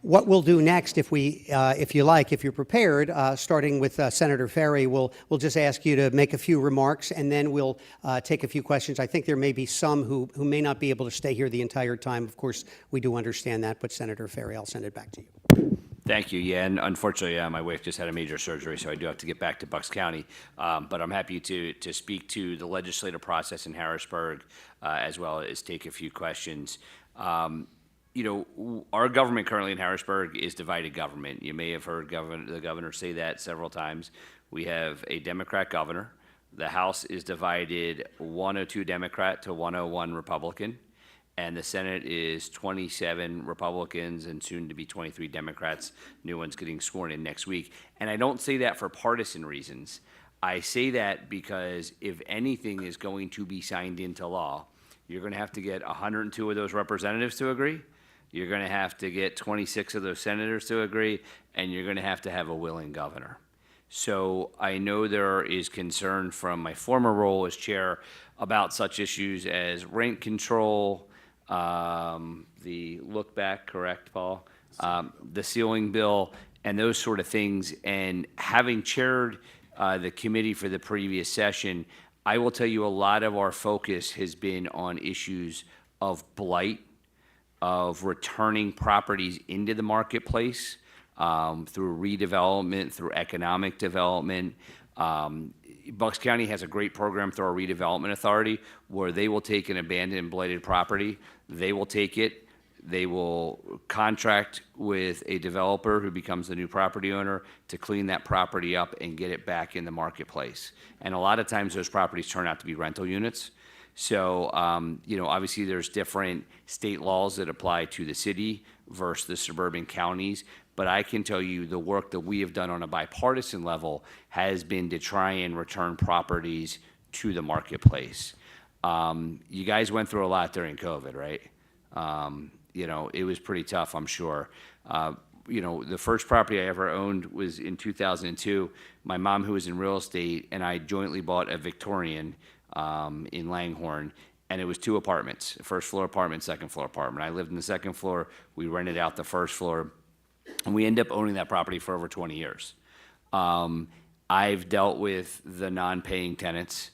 What we'll do next, if you like, if you're prepared, starting with Senator Ferry, we'll just ask you to make a few remarks, and then we'll take a few questions. I think there may be some who may not be able to stay here the entire time. Of course, we do understand that, but Senator Ferry, I'll send it back to you. Thank you. Yeah, and unfortunately, my wife just had a major surgery, so I do have to get back to Bucks County. But I'm happy to speak to the legislative process in Harrisburg, as well as take a few questions. You know, our government currently in Harrisburg is divided government. You may have heard the governor say that several times. We have a Democrat governor. The House is divided 102 Democrat to 101 Republican. And the Senate is 27 Republicans and soon to be 23 Democrats. New ones getting sworn in next week. And I don't say that for partisan reasons. I say that because if anything is going to be signed into law, you're going to have to get 102 of those representatives to agree. You're going to have to get 26 of those senators to agree, and you're going to have a willing governor. So I know there is concern from my former role as chair about such issues as rent control, the look back, correct, Paul? The ceiling bill, and those sort of things. And having chaired the committee for the previous session, I will tell you a lot of our focus has been on issues of blight, of returning properties into the marketplace through redevelopment, through economic development. Bucks County has a great program through our redevelopment authority where they will take an abandoned and blighted property, they will take it, they will contract with a developer who becomes the new property owner to clean that property up and get it back in the marketplace. And a lot of times those properties turn out to be rental units. So, you know, obviously there's different state laws that apply to the city versus the suburban counties. But I can tell you the work that we have done on a bipartisan level has been to try and return properties to the marketplace. You guys went through a lot during COVID, right? You know, it was pretty tough, I'm sure. You know, the first property I ever owned was in 2002. My mom, who was in real estate, and I jointly bought a Victorian in Langhorne, and it was 2 apartments, first floor apartment, second floor apartment. I lived in the second floor, we rented out the first floor, and we ended up owning that property for over 20 years. I've dealt with the non-paying tenants.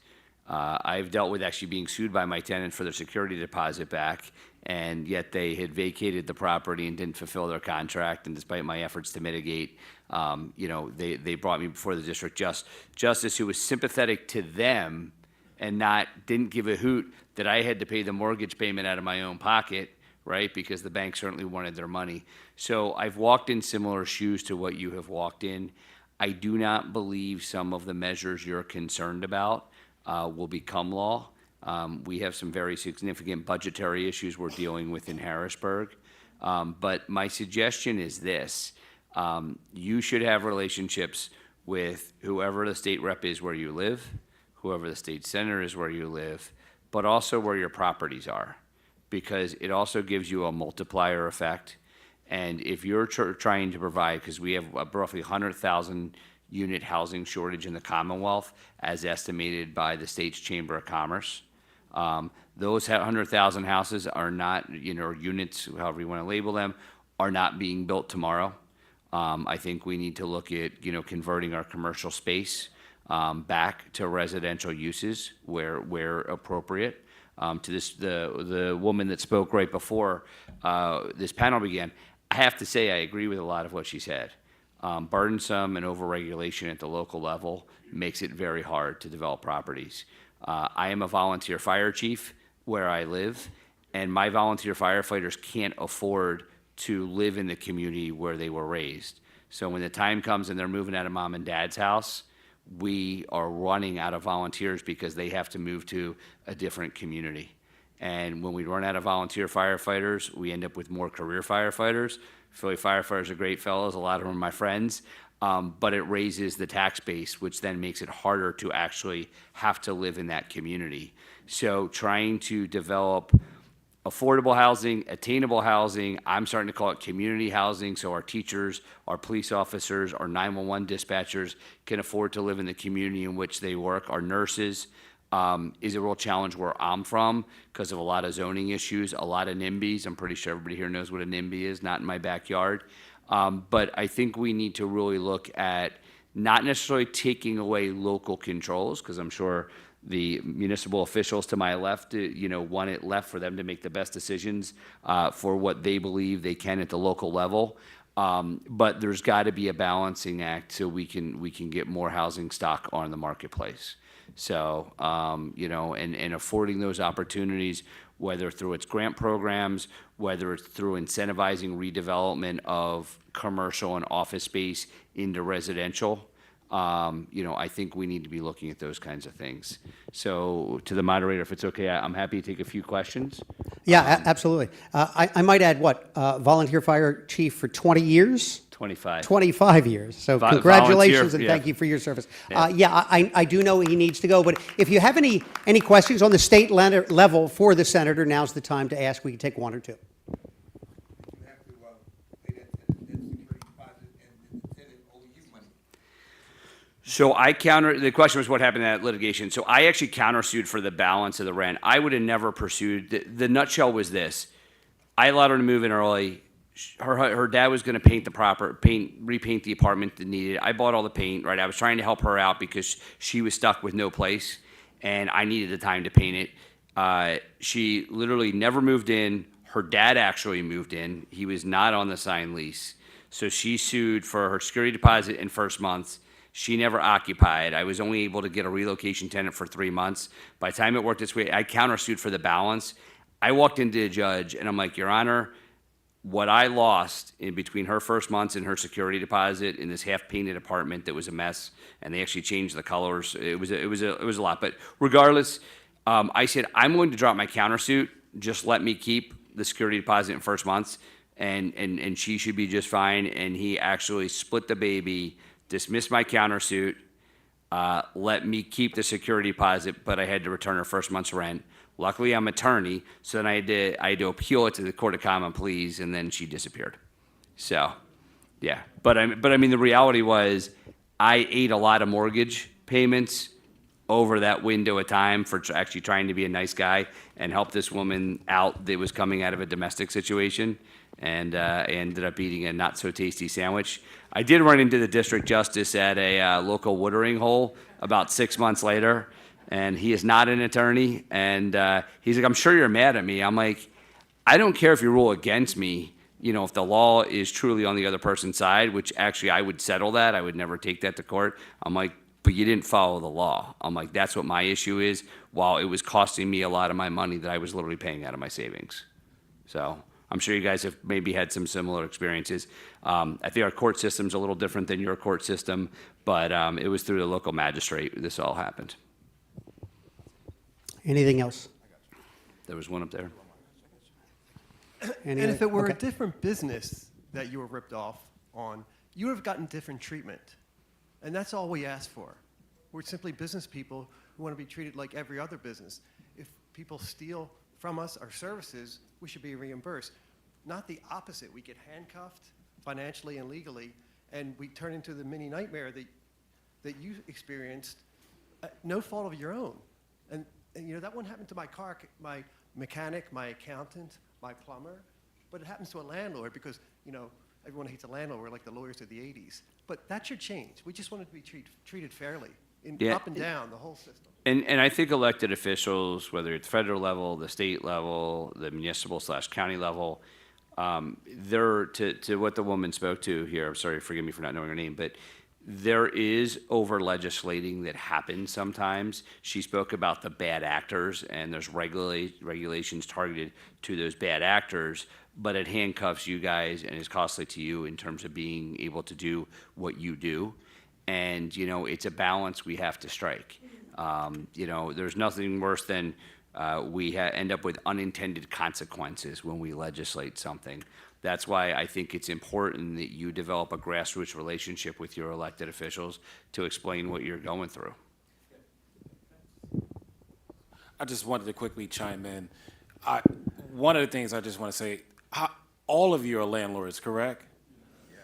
I've dealt with actually being sued by my tenant for their security deposit back, and yet they had vacated the property and didn't fulfill their contract. And despite my efforts to mitigate, they brought me before the district justice, who was sympathetic to them and didn't give a hoot that I had to pay the mortgage payment out of my own pocket, right? Because the bank certainly wanted their money. So I've walked in similar shoes to what you have walked in. I do not believe some of the measures you're concerned about will become law. We have some very significant budgetary issues we're dealing with in Harrisburg. But my suggestion is this. You should have relationships with whoever the state rep is where you live, whoever the state senator is where you live, but also where your properties are, because it also gives you a multiplier effect. And if you're trying to provide, because we have roughly 100,000 unit housing shortage in the Commonwealth, as estimated by the state's Chamber of Commerce. Those 100,000 houses are not, or units, however you want to label them, are not being built tomorrow. I think we need to look at, converting our commercial space back to residential uses where appropriate. To the woman that spoke right before this panel began, I have to say I agree with a lot of what she said. Burdensome and overregulation at the local level makes it very hard to develop properties. I am a volunteer fire chief where I live, and my volunteer firefighters can't afford to live in the community where they were raised. So when the time comes and they're moving out of mom and dad's house, we are running out of volunteers because they have to move to a different community. And when we run out of volunteer firefighters, we end up with more career firefighters. Philly firefighters are great fellows, a lot of them are my friends, but it raises the tax base, which then makes it harder to actually have to live in that community. So trying to develop affordable housing, attainable housing, I'm starting to call it community housing, so our teachers, our police officers, our 911 dispatchers can afford to live in the community in which they work. Our nurses is a real challenge where I'm from because of a lot of zoning issues, a lot of NIMBYs. I'm pretty sure everybody here knows what a NIMBY is, not in my backyard. But I think we need to really look at not necessarily taking away local controls, because I'm sure the municipal officials to my left, want it left for them to make the best decisions for what they believe they can at the local level. But there's got to be a balancing act so we can get more housing stock on the marketplace. So, and affording those opportunities, whether through its grant programs, whether it's through incentivizing redevelopment of commercial and office space into residential, I think we need to be looking at those kinds of things. So to the moderator, if it's okay, I'm happy to take a few questions. Yeah, absolutely. I might add, volunteer fire chief for 20 years? 25. 25 years. So congratulations volunteer, and yeah. thank you for your service. I do know he needs to go, but if you have any questions on the state level for the senator, now's the time to ask. We can take one or two. You have to pay that security deposit and the tenant owe you money. So the question was what happened in that litigation. So I actually countersued for the balance of the rent. I would have never pursued, the nutshell was this. I allowed her to move in early. Her dad was going to repaint the apartment that needed. I bought all the paint, right? I was trying to help her out because she was stuck with no place and I needed the time to paint it. She literally never moved in. Her dad actually moved in. He was not on the signed lease. So she sued for her security deposit in first month. She never occupied. I was only able to get a relocation tenant for 3 months. By the time it worked its way, I countersued for the balance. I walked into a judge and I'm like, Your Honor, what I lost in between her first months and her security deposit in this half-painted apartment that was a mess, and they actually changed the colors. It was a lot. But regardless, I said I'm going to drop my countersuit. Just let me keep the security deposit in first months, and she should be just fine. And he actually split the baby, dismissed my countersuit, let me keep the security deposit, but I had to return her first month's rent. Luckily, I'm an attorney, so then I had to appeal it to the Court of Common Pleas, and then she disappeared. So, yeah. But I mean, the reality was I ate a lot of mortgage payments over that window of time for actually trying to be a nice guy and help this woman out that was coming out of a domestic situation, and ended up eating a not so tasty sandwich. I did run into the district justice at a local watering hole about 6 months later, and he is not an attorney, and he's like, "I'm sure you're mad at me." I'm like, I don't care if you rule against me, if the law is truly on the other person's side, which actually I would settle that. I would never take that to court. I'm like, but you didn't follow the law. I'm like, that's what my issue is, while it was costing me a lot of my money that I was literally paying out of my savings. So I'm sure you guys have maybe had some similar experiences. I think our court system's a little different than your court system, but it was through the local magistrate this all happened. Anything else? There was one up there. And if it were Okay. a different business that you were ripped off on, you would have gotten different treatment. And that's all we ask for. We're simply business people who want to be treated like every other business. If people steal from us our services, we should be reimbursed. Not the opposite. We get handcuffed financially and legally, and we turn into the mini nightmare that you experienced, no fault of your own. And that wouldn't happen to my mechanic, my accountant, my plumber, but it happens to a landlord because, everyone hates a landlord. We're like the lawyers of the 80s. But that should change. We just wanted to be treated fairly, up and down, the whole system. And I think elected officials, whether it's federal level, the state level, the municipal/county level, they're, to what the woman spoke to here, I'm sorry, forgive me for not knowing her name, but there is over legislating that happens sometimes. She spoke about the bad actors, and there's regulations targeted to those bad actors, but it handcuffs you guys and is costly to you in terms of being able to do what you do. And, it's a balance we have to strike. There's nothing worse than we end up with unintended consequences when we legislate something. That's why I think it's important that you develop a grassroots relationship with your elected officials to explain what you're going through. I just wanted to quickly chime in. One of the things I just want to say, all of you are landlords, correct? Yes.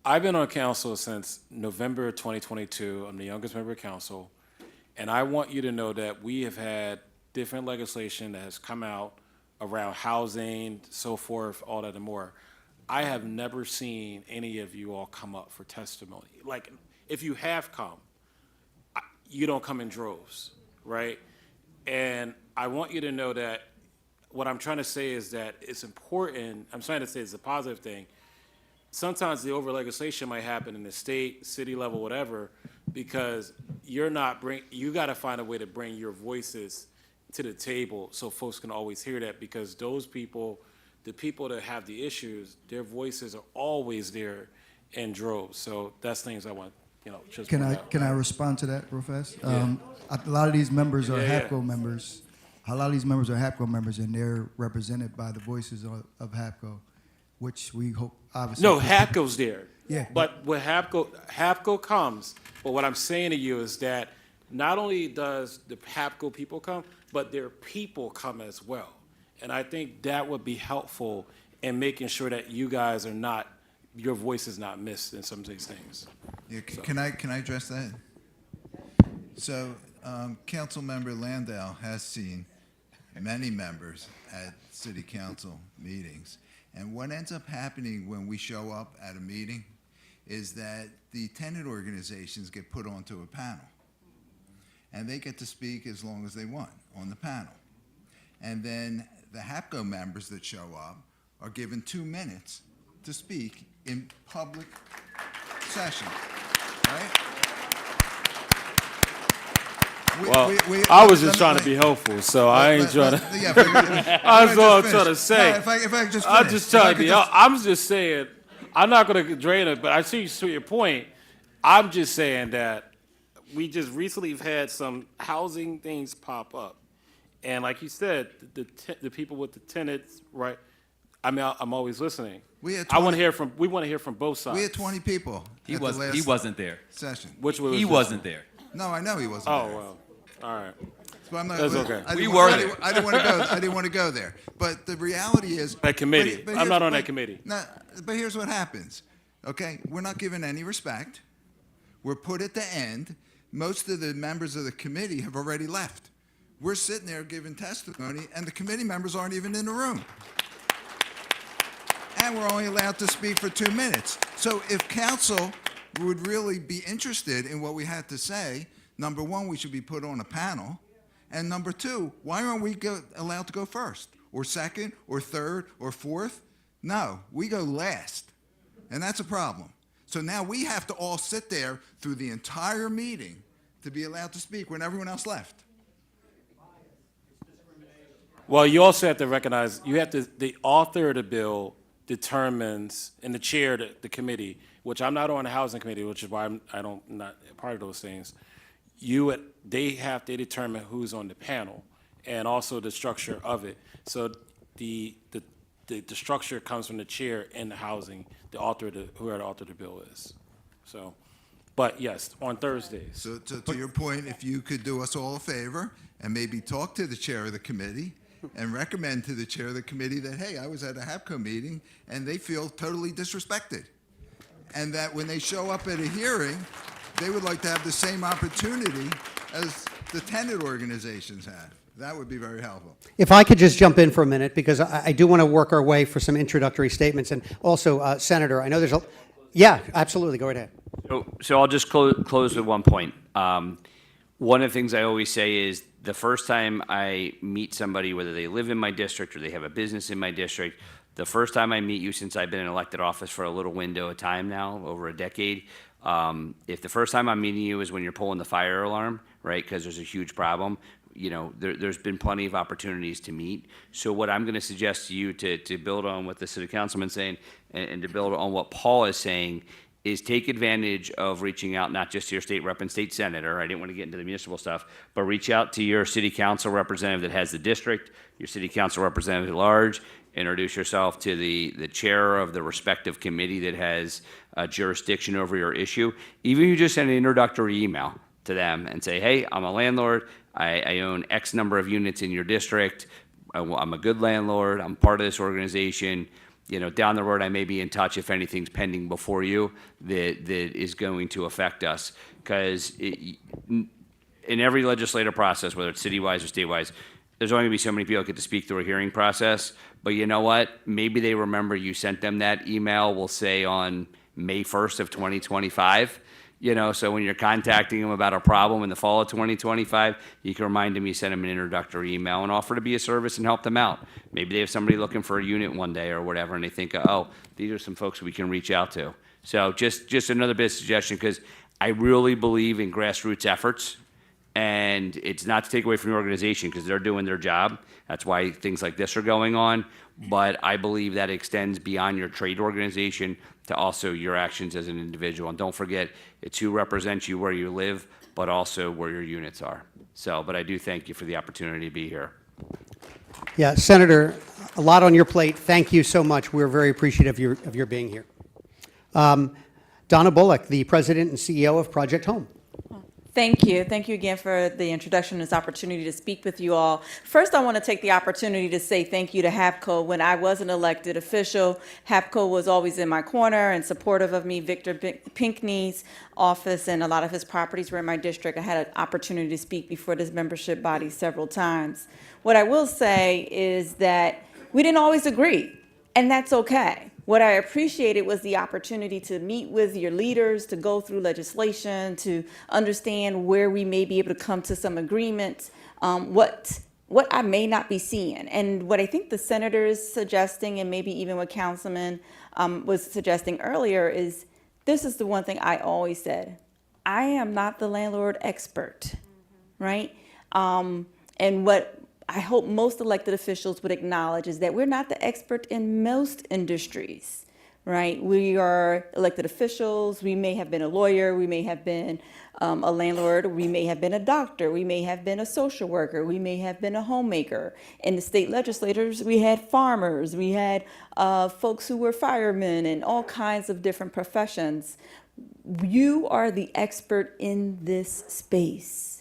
I've been on council since November 2022. I'm the youngest member of council. And I want you to know that we have had different legislation that has come out around housing, so forth, all that and more. I have never seen any of you all come up for testimony. Like, if you have come, you don't come in droves, right? And I want you to know that what I'm trying to say is that it's important. I'm trying to say it's a positive thing. Sometimes the over legislation might happen in the state, city level, whatever, because you got to find a way to bring your voices to the table so folks can always hear that, because those people, the people that have the issues, their voices are always there in droves. So that's things I want, just Can point I out. can I respond to that real fast? A lot of these members are Yeah, Hapco members. A lot of these members are Hapco members, and they're represented by the voices of Hapco, which we hope obviously. No, Hapco's there. Yeah. But with Hapco comes, but what I'm saying to you is that not only does the Hapco people come, but their people come as well. And I think that would be helpful in making sure that you guys are not, your voice is not missed in some of these things. Yeah, can I address that? So, Councilmember Landau has seen many members at city council meetings. And what ends up happening when we show up at a meeting is that the tenant organizations get put onto a panel. And they get to speak as long as they want on the panel. And then the Hapco members that show up are given 2 minutes to speak in public session, right? I was just trying to be helpful, so I ain't trying to. That's all I'm trying to say. If I could just I'm finish. just trying to be. I'm just saying. I'm not going to drain it, but I see your point. I'm just saying that we just recently have had some housing things pop up, and like you said, the people with the tenants, right? I mean, I'm always listening. We want to hear from both sides. We had 20 people. He wasn't there. Session. Which was he wasn't there. No, I know he wasn't Oh there. well, all right. So I'm not, That's okay. I We didn't were want- there. I didn't want to go. I didn't want to go there. But the reality is, That committee. but I'm here's- not on that but- committee. No, but here's what happens. Okay, we're not given any respect. We're put at the end. most of the members of the committee have already left. We're sitting there giving testimony, and the committee members aren't even in the room. And we're only allowed to speak for 2 minutes. So if council would really be interested in what we had to say, number one, we should be put on a panel. And number two, why aren't we allowed to go first, or second, or third, or fourth? No, we go last. And that's a problem. So now we have to all sit there through the entire meeting to be allowed to speak when everyone else left. Well, you also have to recognize, the author of the bill determines, and the chair of the committee, which I'm not on the housing committee, which is why I'm not part of those things. They determine who's on the panel and also the structure of it. So the structure comes from the chair in the housing, whoever the author of the bill is. So, but yes, on Thursdays. So to your point, if you could do us all a favor and maybe talk to the chair of the committee and recommend to the chair of the committee that, hey, I was at a Hapco meeting and they feel totally disrespected. And that when they show up at a hearing, they would like to have the same opportunity as the tenant organizations have. That would be very helpful. If I could just jump in for a minute, because I do want to work our way for some introductory statements. And also, Senator, I know there's a... Yeah, absolutely. Go right ahead. So I'll just close with one point. One of the things I always say is the first time I meet somebody, whether they live in my district or they have a business in my district, the first time I meet you since I've been in elected office for a little window of time now, over a decade, if the first time I'm meeting you is when you're pulling the fire alarm, right, because there's a huge problem, you know, there's been plenty of opportunities to meet. So what I'm going to suggest to you to build on what the city councilman's saying and to build on what Paul is saying is take advantage of reaching out not just to your state rep and state senator. I didn't want to get into the municipal stuff, but reach out to your city council representative that has the district, your city council representative at large. Introduce yourself to the chair of the respective committee that has jurisdiction over your issue. Even if you just send an introductory email to them and say, hey, I'm a landlord. I own X number of units in your district. I'm a good landlord. I'm part of this organization. You know, down the road, I may be in touch if anything's pending before you that is going to affect us. Because in every legislative process, whether it's city-wise or state-wise, there's only going to be so many people that get to speak through a hearing process. But you know what? Maybe they remember you sent them that email, we'll say on May 1st of 2025. You know, so when you're contacting them about a problem in the fall of 2025, you can remind them you sent them an introductory email and offer to be a service and help them out. Maybe they have somebody looking for a unit one day or whatever, and they think, oh, these are some folks we can reach out to. So just another bit of suggestion, because I really believe in grassroots efforts. And it's not to take away from your organization because they're doing their job. That's why things like this are going on. But I believe that extends beyond your trade organization to also your actions as an individual. And don't forget, it's who represents you where you live, but also where your units are. So, but I do thank you for the opportunity to be here. Yeah, Senator, a lot on your plate. Thank you so much. We're very appreciative of your being here. Donna Bullock, the president and CEO of Project Home. Thank you. Thank you again for the introduction and this opportunity to speak with you all. First, I want to take the opportunity to say thank you to Hapco. When I was an elected official, Hapco was always in my corner and supportive of me. Victor Pinkney's office and a lot of his properties were in my district. I had an opportunity to speak before this membership body several times. What I will say is that we didn't always agree, and that's okay. What I appreciated was the opportunity to meet with your leaders, to go through legislation, to understand where we may be able to come to some agreements, what I may not be seeing. And what I think the senator is suggesting, and maybe even what Councilman was suggesting earlier, is this is the one thing I always said. I am not the landlord expert, right? And what I hope most elected officials would acknowledge is that we're not the expert in most industries, right? We are elected officials. We may have been a lawyer. We may have been a landlord. We may have been a doctor. We may have been a social worker. We may have been a homemaker. In the state legislators, we had farmers. We had folks who were firemen and all kinds of different professions. You are the expert in this space.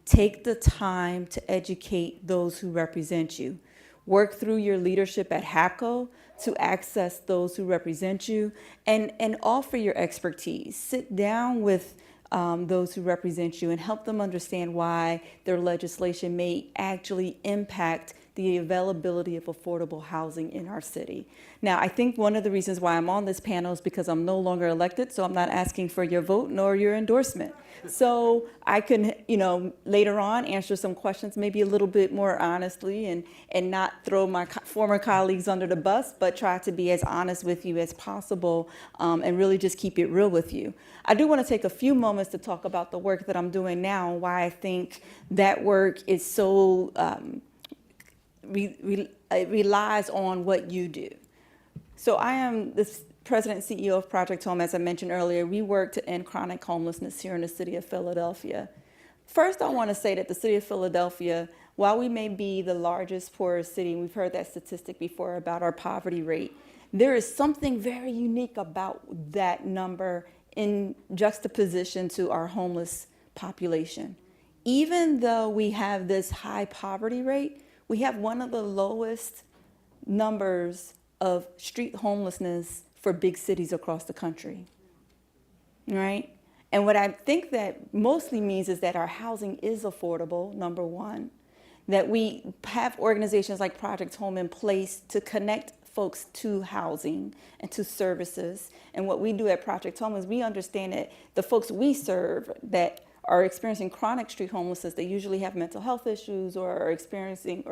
Take the time to educate those who represent you. Work through your leadership at Hapco to access those who represent you and offer your expertise. Sit down with those who represent you and help them understand why their legislation may actually impact the availability of affordable housing in our city. Now, I think one of the reasons why I'm on this panel is because I'm no longer elected, so I'm not asking for your vote nor your endorsement. So I can, later on answer some questions maybe a little bit more honestly and not throw my former colleagues under the bus, but try to be as honest with you as possible and really just keep it real with you. I do want to take a few moments to talk about the work that I'm doing now and why I think that work is so it relies on what you do. So I am the president and CEO of Project Home. As I mentioned earlier, we work to end chronic homelessness here in the city of Philadelphia. First, I want to say that the city of Philadelphia, while we may be the largest poorest city, and we've heard that statistic before about our poverty rate, there is something very unique about that number in juxtaposition to our homeless population. Even though we have this high poverty rate, we have one of the lowest numbers of street homelessness for big cities across the country, right? And what I think that mostly means is that our housing is affordable, number one, that we have organizations like Project Home in place to connect folks to housing and to services. And what we do at Project Home is we understand that the folks we serve that are experiencing chronic street homelessness, they usually have mental health issues or are experiencing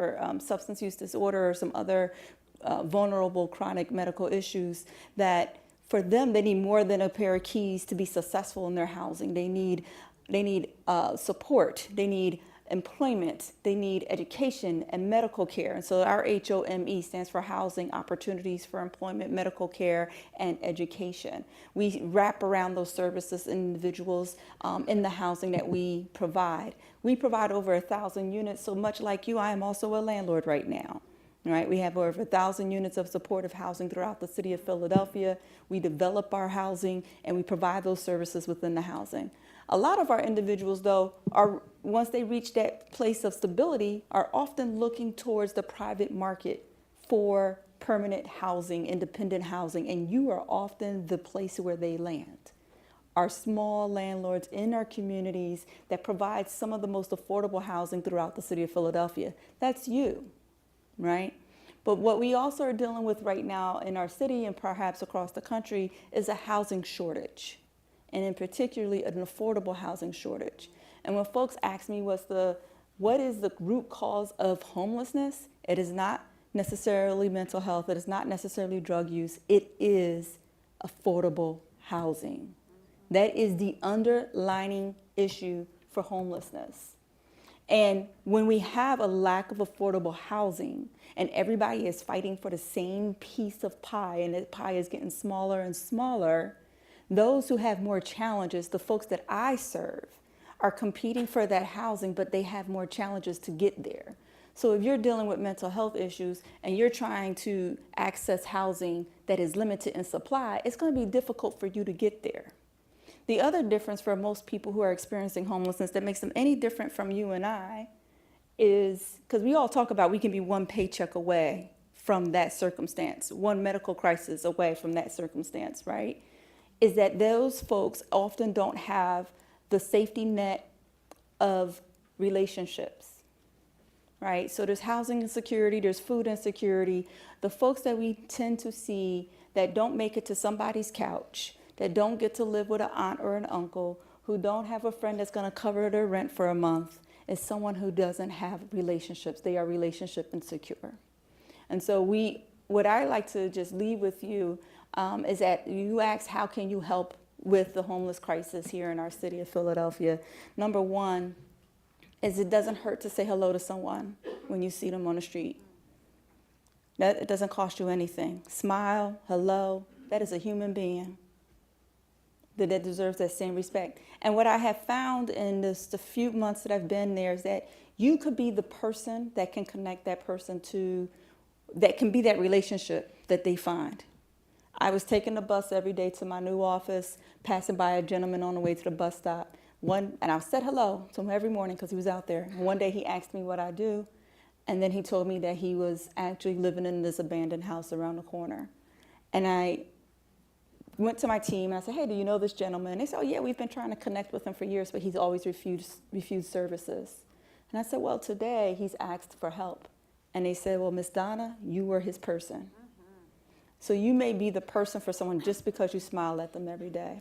substance use disorder or some other vulnerable chronic medical issues, that for them, they need more than a pair of keys to be successful in their housing. They need support, they need employment, they need education and medical care. And so our HOME stands for Housing Opportunities for Employment, Medical Care, and Education. We wrap around those services and individuals in the housing that we provide. We provide over 1,000 units, so much like you, I am also a landlord right now. Right, we have over 1,000 units of supportive housing throughout the city of Philadelphia. We develop our housing and we provide those services within the housing. A lot of our individuals, though, are, once they reach that place of stability, are often looking towards the private market for permanent housing, independent housing, and you are often the place where they land. Our small landlords in our communities that provide some of the most affordable housing throughout the city of Philadelphia. That's you. Right? But what we also are dealing with right now in our city and perhaps across the country is a housing shortage, and in particularly an affordable housing shortage. And when folks ask me what is the root cause of homelessness, it is not necessarily mental health, it is not necessarily drug use, it is affordable housing. That is the underlying issue for homelessness. And when we have a lack of affordable housing and everybody is fighting for the same piece of pie and the pie is getting smaller and smaller, those who have more challenges, the folks that I serve, are competing for that housing, but they have more challenges to get there. So if you're dealing with mental health issues and you're trying to access housing that is limited in supply, it's going to be difficult for you to get there. The other difference for most people who are experiencing homelessness that makes them any different from you and I is, because we all talk about we can be one paycheck away from that circumstance, one medical crisis away from that circumstance, right? Is that those folks often don't have the safety net of relationships, right? So there's housing insecurity, there's food insecurity. The folks that we tend to see that don't make it to somebody's couch, that don't get to live with an aunt or an uncle, who don't have a friend that's going to cover their rent for a month, is someone who doesn't have relationships. They are relationship insecure. And so what I like to just leave with you is that you ask, how can you help with the homeless crisis here in our city of Philadelphia? Number one is it doesn't hurt to say hello to someone when you see them on the street. It doesn't cost you anything. Smile, hello, that is a human being that deserves that same respect. And what I have found in the few months that I've been there is that you could be the person that can connect that person to, that can be that relationship that they find. I was taking the bus every day to my new office, passing by a gentleman on the way to the bus stop. And I said hello to him every morning because he was out there. And one day he asked me what I do, and then he told me that he was actually living in this abandoned house around the corner. And went to my team and I said, hey, do you know this gentleman? And they said, oh yeah, we've been trying to connect with him for years, but he's always refused services. And I said, well, today he's asked for help. And they said, well, Miss Donna, you were his person. So you may be the person for someone just because you smile at them every day.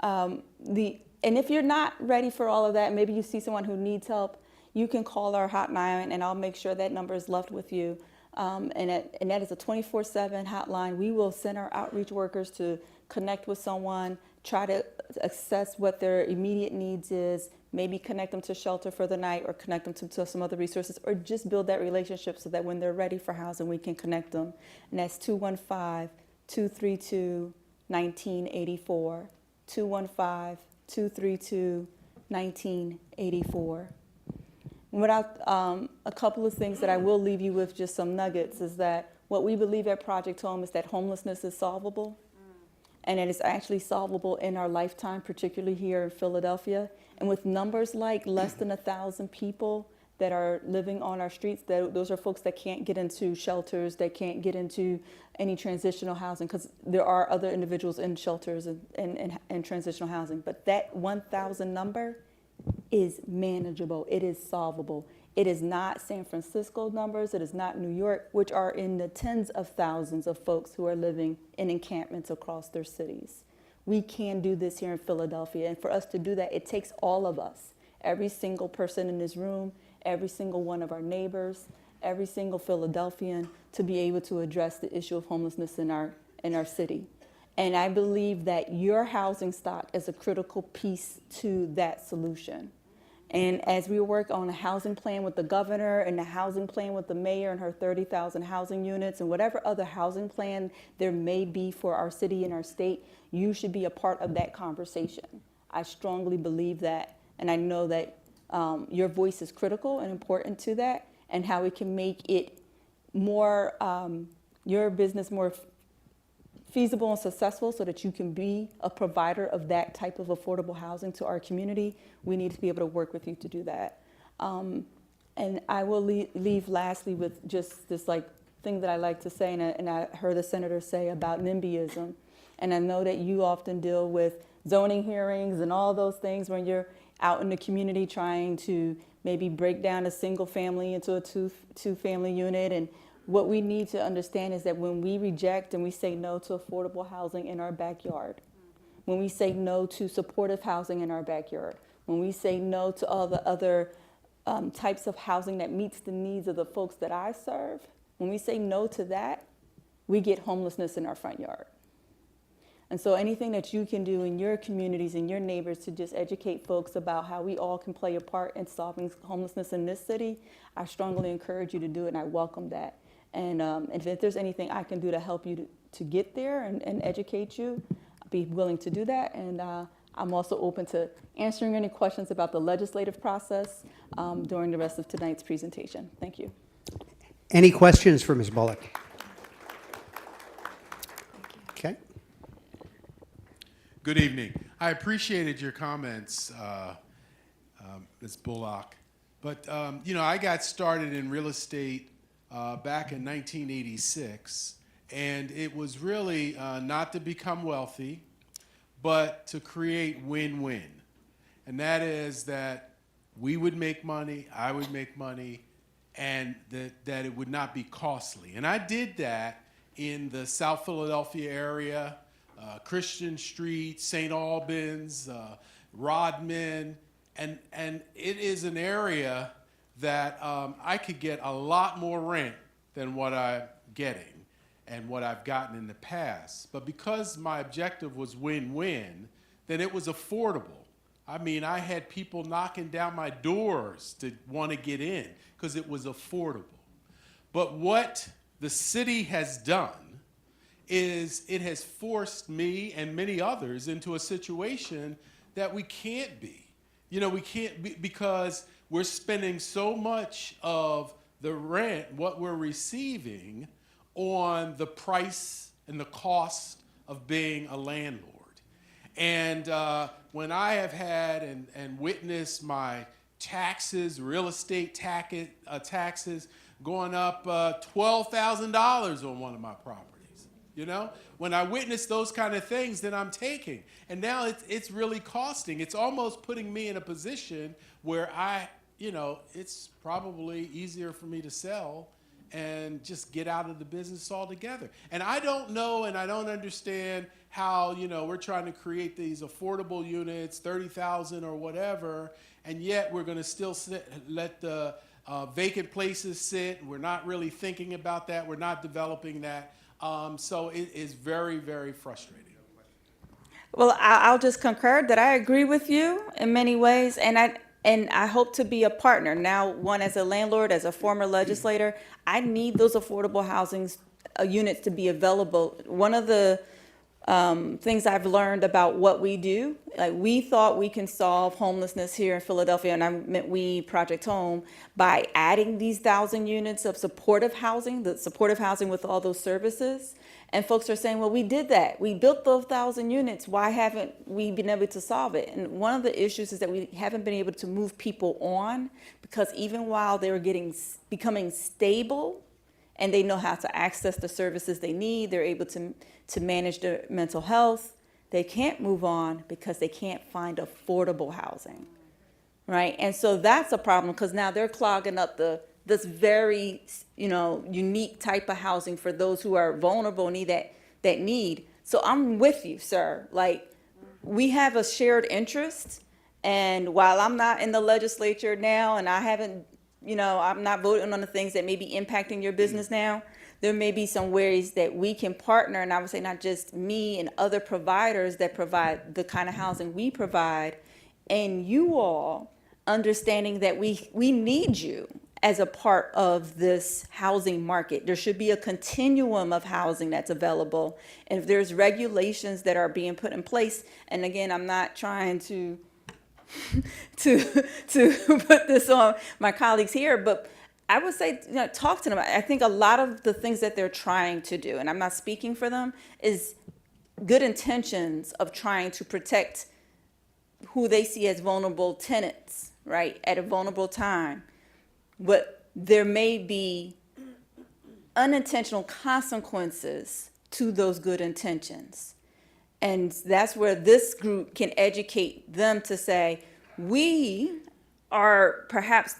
And if you're not ready for all of that, maybe you see someone who needs help, you can call our hotline and I'll make sure that number is left with you. And that is a 24/7 hotline. We will send our outreach workers to connect with someone, try to assess what their immediate needs is, maybe connect them to shelter for the night or connect them to some other resources, or just build that relationship so that when they're ready for housing, we can connect them. And that's 215-232-1984, 215-232-1984. Without a couple of things that I will leave you with, just some nuggets, is that what we believe at Project Home is that homelessness is solvable, and it is actually solvable in our lifetime, particularly here in Philadelphia. And with numbers like less than 1,000 people that are living on our streets, those are folks that can't get into shelters, that can't get into any transitional housing, because there are other individuals in shelters and transitional housing. But that 1,000 number is manageable. It is solvable. It is not San Francisco numbers. It is not New York, which are in the tens of thousands of folks who are living in encampments across their cities. We can do this here in Philadelphia. And for us to do that, it takes all of us, every single person in this room, every single one of our neighbors, every single Philadelphian, to be able to address the issue of homelessness in our city. And I believe that your housing stock is a critical piece to that solution. And as we work on a housing plan with the governor and the housing plan with the mayor and her 30,000 housing units and whatever other housing plan there may be for our city and our state, you should be a part of that conversation. I strongly believe that, and I know that your voice is critical and important to that, and how we can make it more, your business more feasible and successful so that you can be a provider of that type of affordable housing to our community. We need to be able to work with you to do that. And I will leave lastly with just this thing that I like to say, and I heard the senator say about NIMBYism. And I know that you often deal with zoning hearings and all those things when you're out in the community trying to maybe break down a single family into a two-family unit. And what we need to understand is that when we reject and we say no to affordable housing in our backyard, when we say no to supportive housing in our backyard, when we say no to all the other types of housing that meets the needs of the folks that I serve, when we say no to that, we get homelessness in our front yard. And so anything that you can do in your communities and your neighbors to just educate folks about how we all can play a part in solving homelessness in this city, I strongly encourage you to do it, and I welcome that. And if there's anything I can do to help you to get there and educate you, I'd be willing to do that. And I'm also open to answering any questions about the legislative process during the rest of tonight's presentation. Thank you. Any questions for Ms. Bullock? Okay. Good evening. I appreciated your comments, Ms. Bullock. But, I got started in real estate back in 1986, and it was really not to become wealthy, but to create win-win. And that is that we would make money, I would make money, and that it would not be costly. And I did that in the South Philadelphia area, Christian Street, St. Albans, Rodman, and it is an area that I could get a lot more rent than what I'm getting and what I've gotten in the past. But because my objective was win-win, then it was affordable. I mean, I had people knocking down my doors to want to get in because it was affordable. But what the city has done is it has forced me and many others into a situation that we can't be. We can't be because we're spending so much of the rent, what we're receiving, on the price and the cost of being a landlord. And when I have had and witnessed my taxes, real estate taxes, going up $12,000 on one of my properties, You know, when I witness those kind of things, then I'm taking. And now it's really costing. It's almost putting me in a position where it's probably easier for me to sell and just get out of the business altogether. And I don't know and I don't understand how, we're trying to create these affordable units, 30,000 or whatever, and yet we're going to still let the vacant places sit. We're not really thinking about that. We're not developing that. So it is very, very frustrating. Well, I'll just concur that I agree with you in many ways, and I hope to be a partner. Now, one, as a landlord, as a former legislator, I need those affordable housing units to be available. One of the things I've learned about what we do, like we thought we can solve homelessness here in Philadelphia, and I meant we, Project Home, by adding these 1,000 units of supportive housing, the supportive housing with all those services. And folks are saying, well, we did that. We built those 1,000 units. Why haven't we been able to solve it? And one of the issues is that we haven't been able to move people on, because even while they're becoming stable and they know how to access the services they need, they're able to manage their mental health, they can't move on because they can't find affordable housing, right? And so that's a problem, because now they're clogging up this very, unique type of housing for those who are vulnerable, that need. So I'm with you, sir. Like, we have a shared interest, and while I'm not in the legislature now, and I haven't, I'm not voting on the things that may be impacting your business now, there may be some ways that we can partner, and I would say not just me and other providers that provide the kind of housing we provide, and you all understanding that we need you as a part of this housing market. There should be a continuum of housing that's available. And if there's regulations that are being put in place, and again, I'm not trying to put this on my colleagues here, but I would say, talk to them. I think a lot of the things that they're trying to do, and I'm not speaking for them, is good intentions of trying to protect who they see as vulnerable tenants, right, at a vulnerable time. But there may be unintentional consequences to those good intentions. And that's where this group can educate them to say, we are perhaps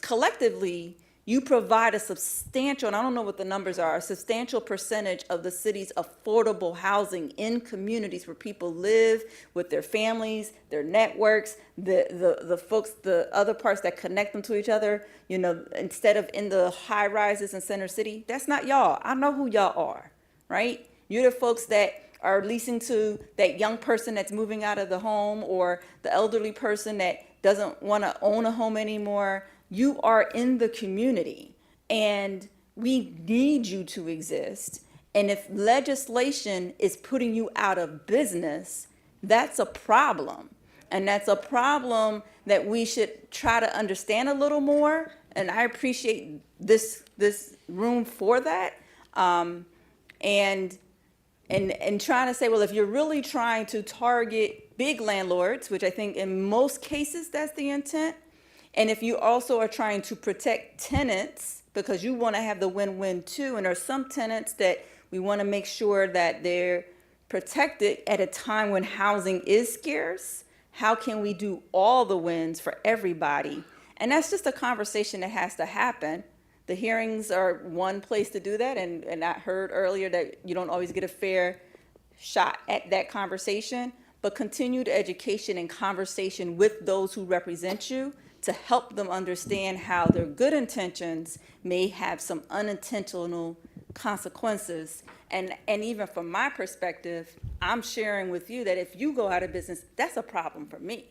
collectively, you provide a substantial, and I don't know what the numbers are, a substantial percentage of the city's affordable housing in communities where people live with their families, their networks, the folks, the other parts that connect them to each other, instead of in the high rises in Center City. That's not y'all. I know who y'all are, right? You're the folks that are leasing to that young person that's moving out of the home, or the elderly person that doesn't want to own a home anymore. You are in the community, and we need you to exist. And if legislation is putting you out of business, that's a problem. And that's a problem that we should try to understand a little more. And I appreciate this room for that. And trying to say, well, if you're really trying to target big landlords, which I think in most cases that's the intent, and if you also are trying to protect tenants, because you want to have the win-win too, and there are some tenants that we want to make sure that they're protected at a time when housing is scarce, how can we do all the wins for everybody? And that's just a conversation that has to happen. The hearings are one place to do that, and I heard earlier that you don't always get a fair shot at that conversation, but continued education and conversation with those who represent you to help them understand how their good intentions may have some unintentional consequences. And even from my perspective, I'm sharing with you that if you go out of business, that's a problem for me.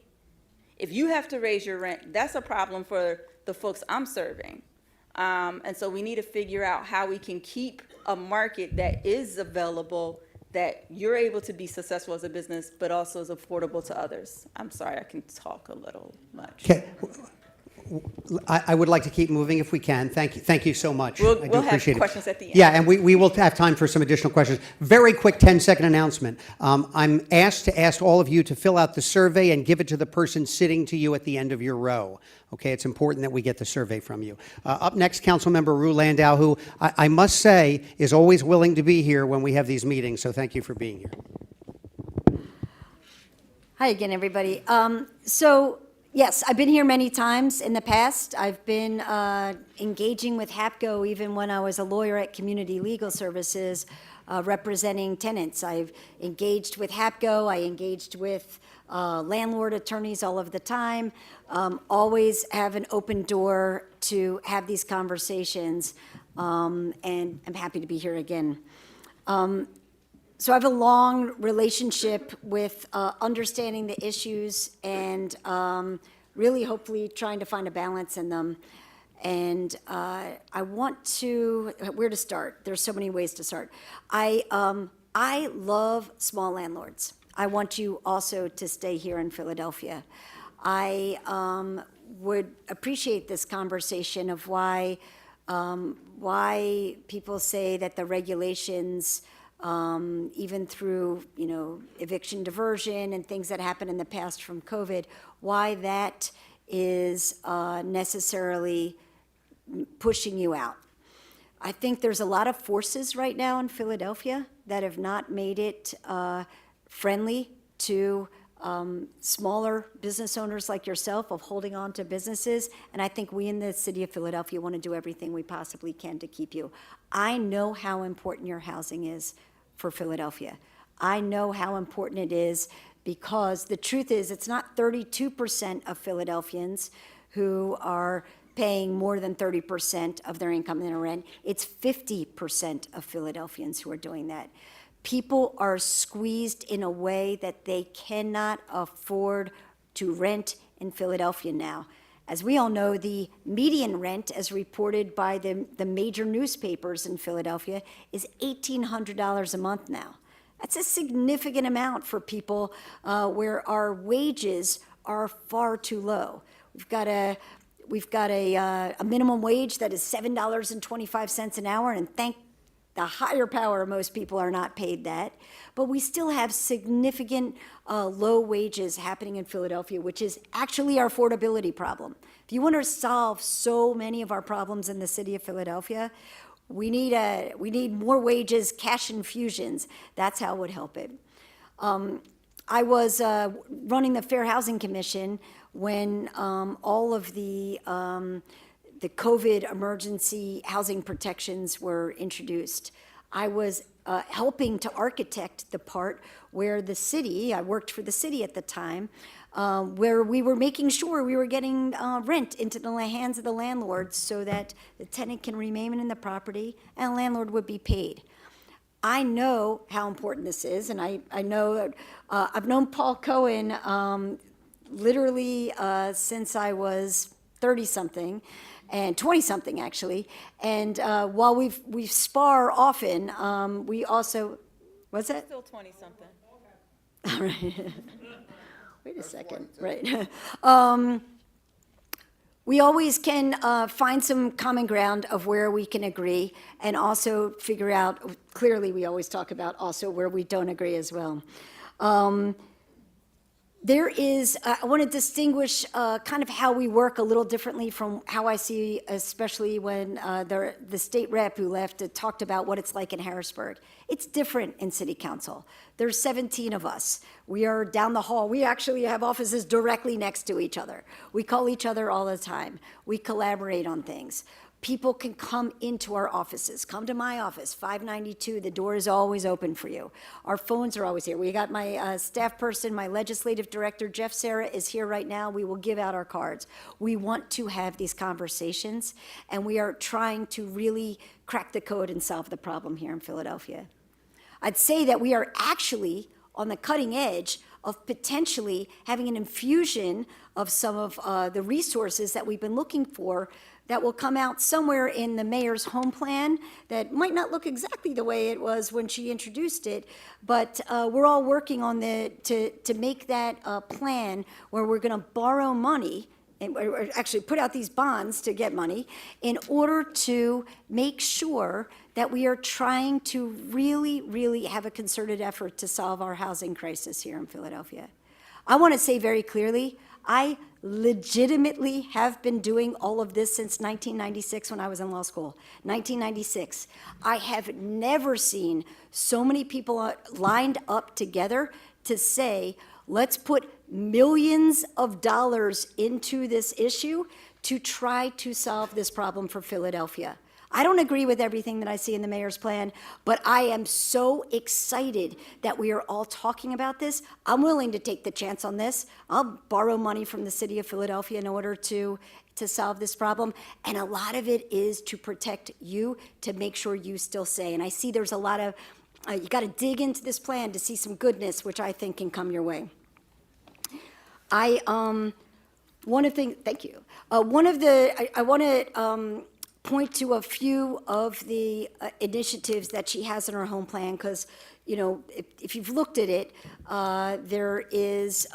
If you have to raise your rent, that's a problem for the folks I'm serving. And so we need to figure out how we can keep a market that is available, that you're able to be successful as a business, but also is affordable to others. I'm sorry, I can talk a little much. Okay. I would like to keep moving if we can. Thank you so much. We'll I do have appreciate it. questions at the end. Yeah, and we will have time for some additional questions. Very quick 10-second announcement. I'm asked to ask all of you to fill out the survey and give it to the person sitting to you at the end of your row. Okay, it's important that we get the survey from you. Up next, Councilmember Rue Landau, who I must say is always willing to be here when we have these meetings, so thank you for being here. Hi again, everybody. Yes, I've been here many times in the past. I've been engaging with Hapco even when I was a lawyer at Community Legal Services representing tenants. I've engaged with Hapco. I engaged with landlord attorneys all of the time. Always have an open door to have these conversations, and I'm happy to be here again. So I have a long relationship with understanding the issues and really hopefully trying to find a balance in them. And I want to, where to start? There's so many ways to start. I love small landlords. I want you also to stay here in Philadelphia. I would appreciate this conversation of why people say that the regulations, even through, eviction diversion and things that happened in the past from COVID, why that is necessarily pushing you out. I think there's a lot of forces right now in Philadelphia that have not made it friendly to smaller business owners like yourself of holding on to businesses. And I think we in the city of Philadelphia want to do everything we possibly can to keep you. I know how important your housing is for Philadelphia. I know how important it is because the truth is it's not 32% of Philadelphians who are paying more than 30% of their income in rent. It's 50% of Philadelphians who are doing that. People are squeezed in a way that they cannot afford to rent in Philadelphia now. As we all know, the median rent, as reported by the major newspapers in Philadelphia, is $1,800 a month now. That's a significant amount for people where our wages are far too low. We've got a minimum wage that is $7.25 an hour, and thank the higher power, most people are not paid that. But we still have significant low wages happening in Philadelphia, which is actually our affordability problem. If you want to solve so many of our problems in the city of Philadelphia, we need more wages, cash infusions. That's how it would help it. I was running the Fair Housing Commission when all of the COVID emergency housing protections were introduced. I was helping to architect the part where the city, I worked for the city at the time, where we were making sure we were getting rent into the hands of the landlord so that the tenant can remain in the property and the landlord would be paid. I know how important this is, and I know that I've known Paul Cohen literally since I was 30-something, and 20-something actually. And while we spar often, we also, what's that? Still 20-something. All right. Wait a second, right. We always can find some common ground of where we can agree and also figure out, clearly we always talk about also where we don't agree as well. There is, I want to distinguish kind of how we work a little differently from how I see, especially when the state rep who left talked about what it's like in Harrisburg. It's different in city council. There's 17 of us. We are down the hall. We actually have offices directly next to each other. We call each other all the time. We collaborate on things. People can come into our offices. Come to my office, 592. The door is always open for you. Our phones are always here. We got my staff person, my legislative director, Jeff Sarah, is here right now. We will give out our cards. We want to have these conversations, and we are trying to really crack the code and solve the problem here in Philadelphia. I'd say that we are actually on the cutting edge of potentially having an infusion of some of the resources that we've been looking for that will come out somewhere in the mayor's home plan that might not look exactly the way it was when she introduced it, but we're all working on to make that plan where we're going to borrow money or actually put out these bonds to get money in order to make sure that we are trying to really, really have a concerted effort to solve our housing crisis here in Philadelphia. I want to say very clearly, I legitimately have been doing all of this since 1996 when I was in law school. 1996. I have never seen so many people lined up together to say, let's put millions of dollars into this issue to try to solve this problem for Philadelphia. I don't agree with everything that I see in the mayor's plan, but I am so excited that we are all talking about this. I'm willing to take the chance on this. I'll borrow money from the city of Philadelphia in order to solve this problem. And a lot of it is to protect you, to make sure you still stay. And I see there's a lot of, you got to dig into this plan to see some goodness, which I think can come your way. I want to point to a few of the initiatives that she has in her home plan, because, you know, if you've looked at it, there is,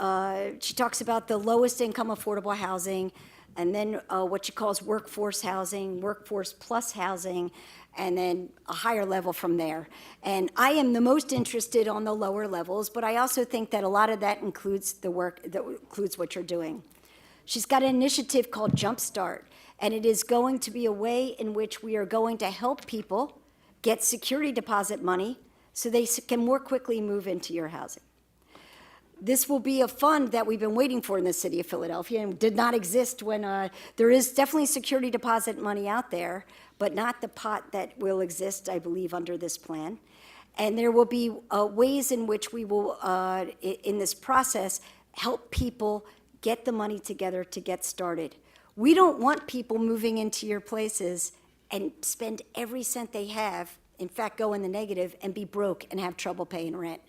she talks about the lowest income affordable housing, and then what she calls workforce housing, workforce plus housing, and then a higher level from there. And I am the most interested on the lower levels, but I also think that a lot of that includes the work, that includes what you're doing. She's got an initiative called Jumpstart, and it is going to be a way in which we are going to help people get security deposit money so they can more quickly move into your housing. This will be a fund that we've been waiting for in the city of Philadelphia and did not exist when there is definitely security deposit money out there, but not the pot that will exist, I believe, under this plan. And there will be ways in which we will, in this process, help people get the money together to get started. We don't want people moving into your places and spend every cent they have, in fact, go in the negative and be broke and have trouble paying rent.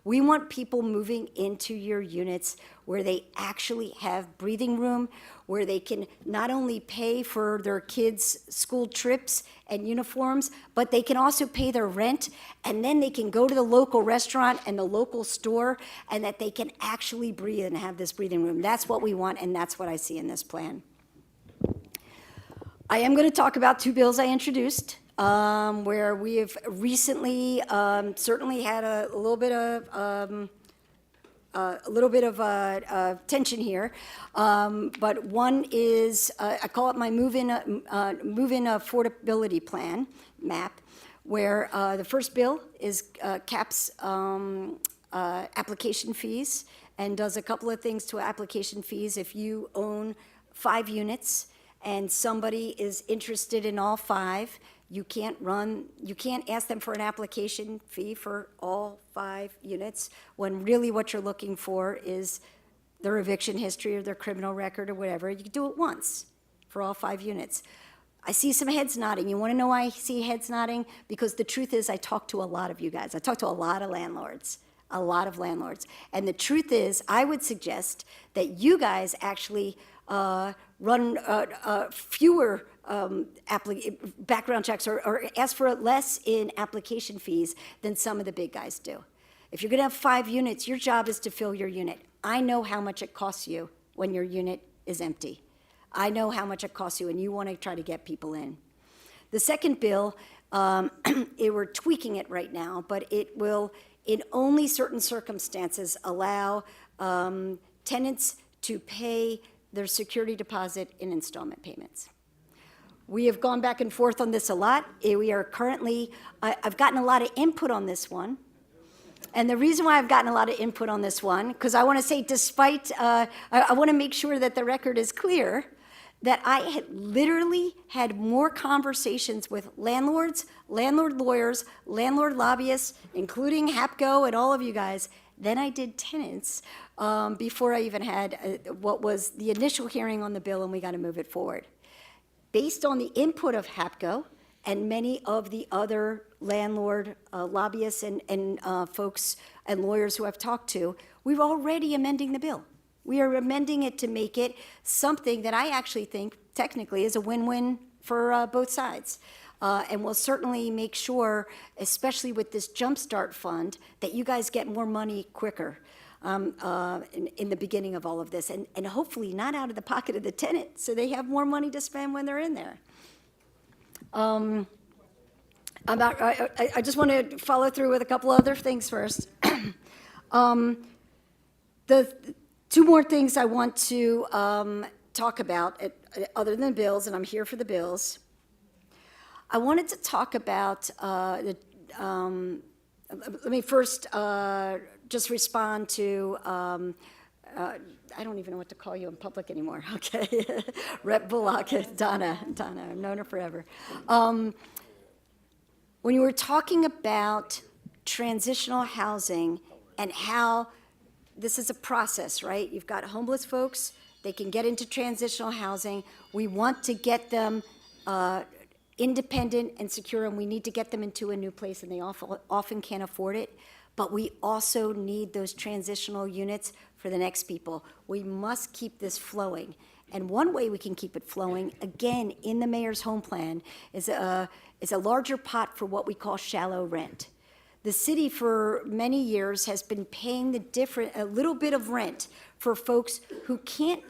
We want people moving into your units where they actually have breathing room, where they can not only pay for their kids' school trips and uniforms, but they can also pay their rent, and then they can go to the local restaurant and the local store, and that they can actually breathe and have this breathing room. That's what we want, and that's what I see in this plan. I am going to talk about two bills I introduced, where we have recently certainly had a little bit of tension here. But one is I call it my move-in affordability plan map, where the first bill is caps application fees and does a couple of things to application fees. If you own 5 units and somebody is interested in all 5, you can't ask them for an application fee for all 5 units, when really what you're looking for is their eviction history or their criminal record or whatever. You can do it once for all 5 units. I see some heads nodding. You want to know why I see heads nodding? Because the truth is I talk to a lot of you guys. I talk to a lot of landlords. And the truth is, I would suggest that you guys actually run fewer background checks or ask for less in application fees than some of the big guys do. If you're going to have 5 units, your job is to fill your unit. I know how much it costs you when your unit is empty. I know how much it costs you, and you want to try to get people in. The second bill, we're tweaking it right now, but it will, in only certain circumstances, allow tenants to pay their security deposit in installment payments. We have gone back and forth on this a lot. We are currently, I've gotten a lot of input on this one. And the reason why I've gotten a lot of input on this one, because I want to say despite, I want to make sure that the record is clear, that I had literally had more conversations with landlords, landlord lawyers, landlord lobbyists, including Hapco and all of you guys, than I did tenants before I even had what was the initial hearing on the bill, and we got to move it forward. Based on the input of Hapco and many of the other landlord lobbyists and folks and lawyers who I've talked to, we're already amending the bill. We are amending it to make it something that I actually think technically is a win-win for both sides. And we'll certainly make sure, especially with this Jumpstart Fund, that you guys get more money quicker. in the beginning of all of this, and hopefully not out of the pocket of the tenant, so they have more money to spend when they're in there. I just want to follow through with a couple other things first. The two more things I want to talk about, other than bills, and I'm here for the bills. I wanted to talk about, let me first just respond to, I don't even know what to call you in public anymore, okay? Rep Bullock, Donna, I've known her forever. When you were talking about transitional housing and how this is a process, right? You've got homeless folks, they can get into transitional housing. We want to get them independent and secure, and we need to get them into a new place, and they often can't afford it. But we also need those transitional units for the next people. We must keep this flowing. And one way we can keep it flowing, again, in the mayor's home plan, is a larger pot for what we call shallow rent. The city for many years has been paying a little bit of rent for folks who can't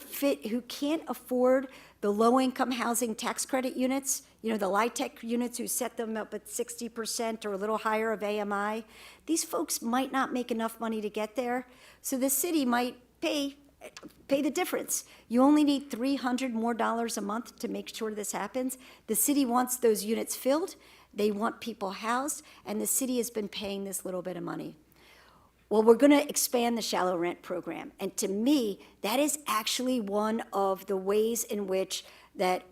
afford the low-income housing tax credit units, the LIHTC units who set them up at 60% or a little higher of AMI. These folks might not make enough money to get there, so the city might pay the difference. You only need $300 more a month to make sure this happens. The city wants those units filled. They want people housed, and the city has been paying this little bit of money. Well, we're going to expand the shallow rent program, and to me, that is actually one of the ways in which that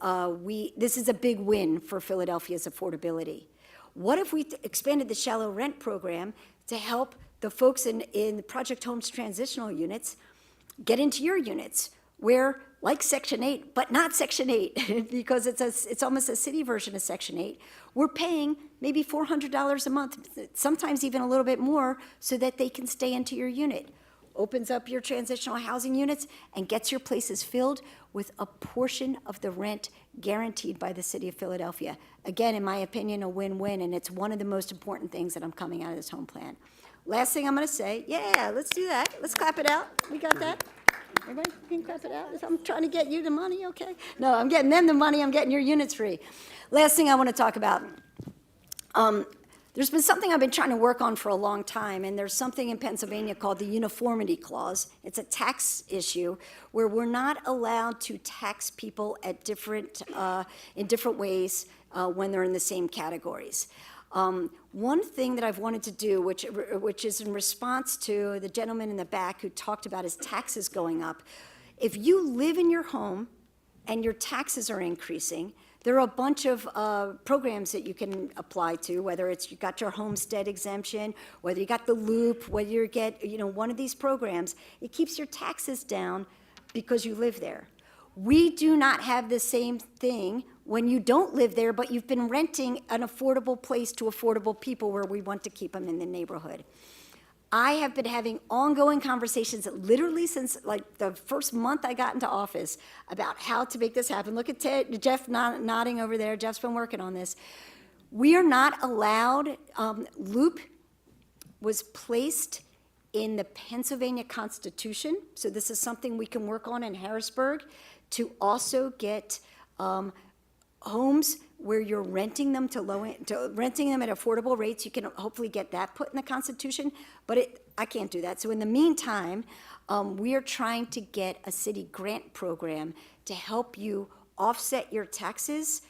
this is a big win for Philadelphia's affordability. What if we expanded the shallow rent program to help the folks in Project Home's transitional units get into your units, where, like Section 8, but not Section 8, because it's almost a city version of Section 8, we're paying maybe $400 a month, sometimes even a little bit more, so that they can stay into your unit. Opens up your transitional housing units and gets your places filled with a portion of the rent guaranteed by the city of Philadelphia. Again, in my opinion, a win-win, and it's one of the most important things that I'm coming out of this home plan. Last thing I'm going to say, yeah, let's do that. Let's clap it out. We got that? Everybody can clap it out? I'm trying to get you the money, okay? No, I'm getting them the money. I'm getting your units free. Last thing I want to talk about. There's been something I've been trying to work on for a long time, and there's something in Pennsylvania called the Uniformity Clause. It's a tax issue where we're not allowed to tax people at in different ways when they're in the same categories. One thing that I've wanted to do, which is in response to the gentleman in the back who talked about his taxes going up, if you live in your home and your taxes are increasing, there are a bunch of programs that you can apply to, whether it's you got your homestead exemption, whether you got the loop, whether you get one of these programs. It keeps your taxes down because you live there. We do not have the same thing when you don't live there, but you've been renting an affordable place to affordable people where we want to keep them in the neighborhood. I have been having ongoing conversations literally since like the first month I got into office about how to make this happen. Look at Jeff nodding over there. Jeff's been working on this. We are not allowed, Loop was placed in the Pennsylvania Constitution, so this is something we can work on in Harrisburg, to also get homes where you're renting them renting them at affordable rates. You can hopefully get that put in the Constitution, but I can't do that. So in the meantime, we are trying to get a city grant program to help you offset your taxes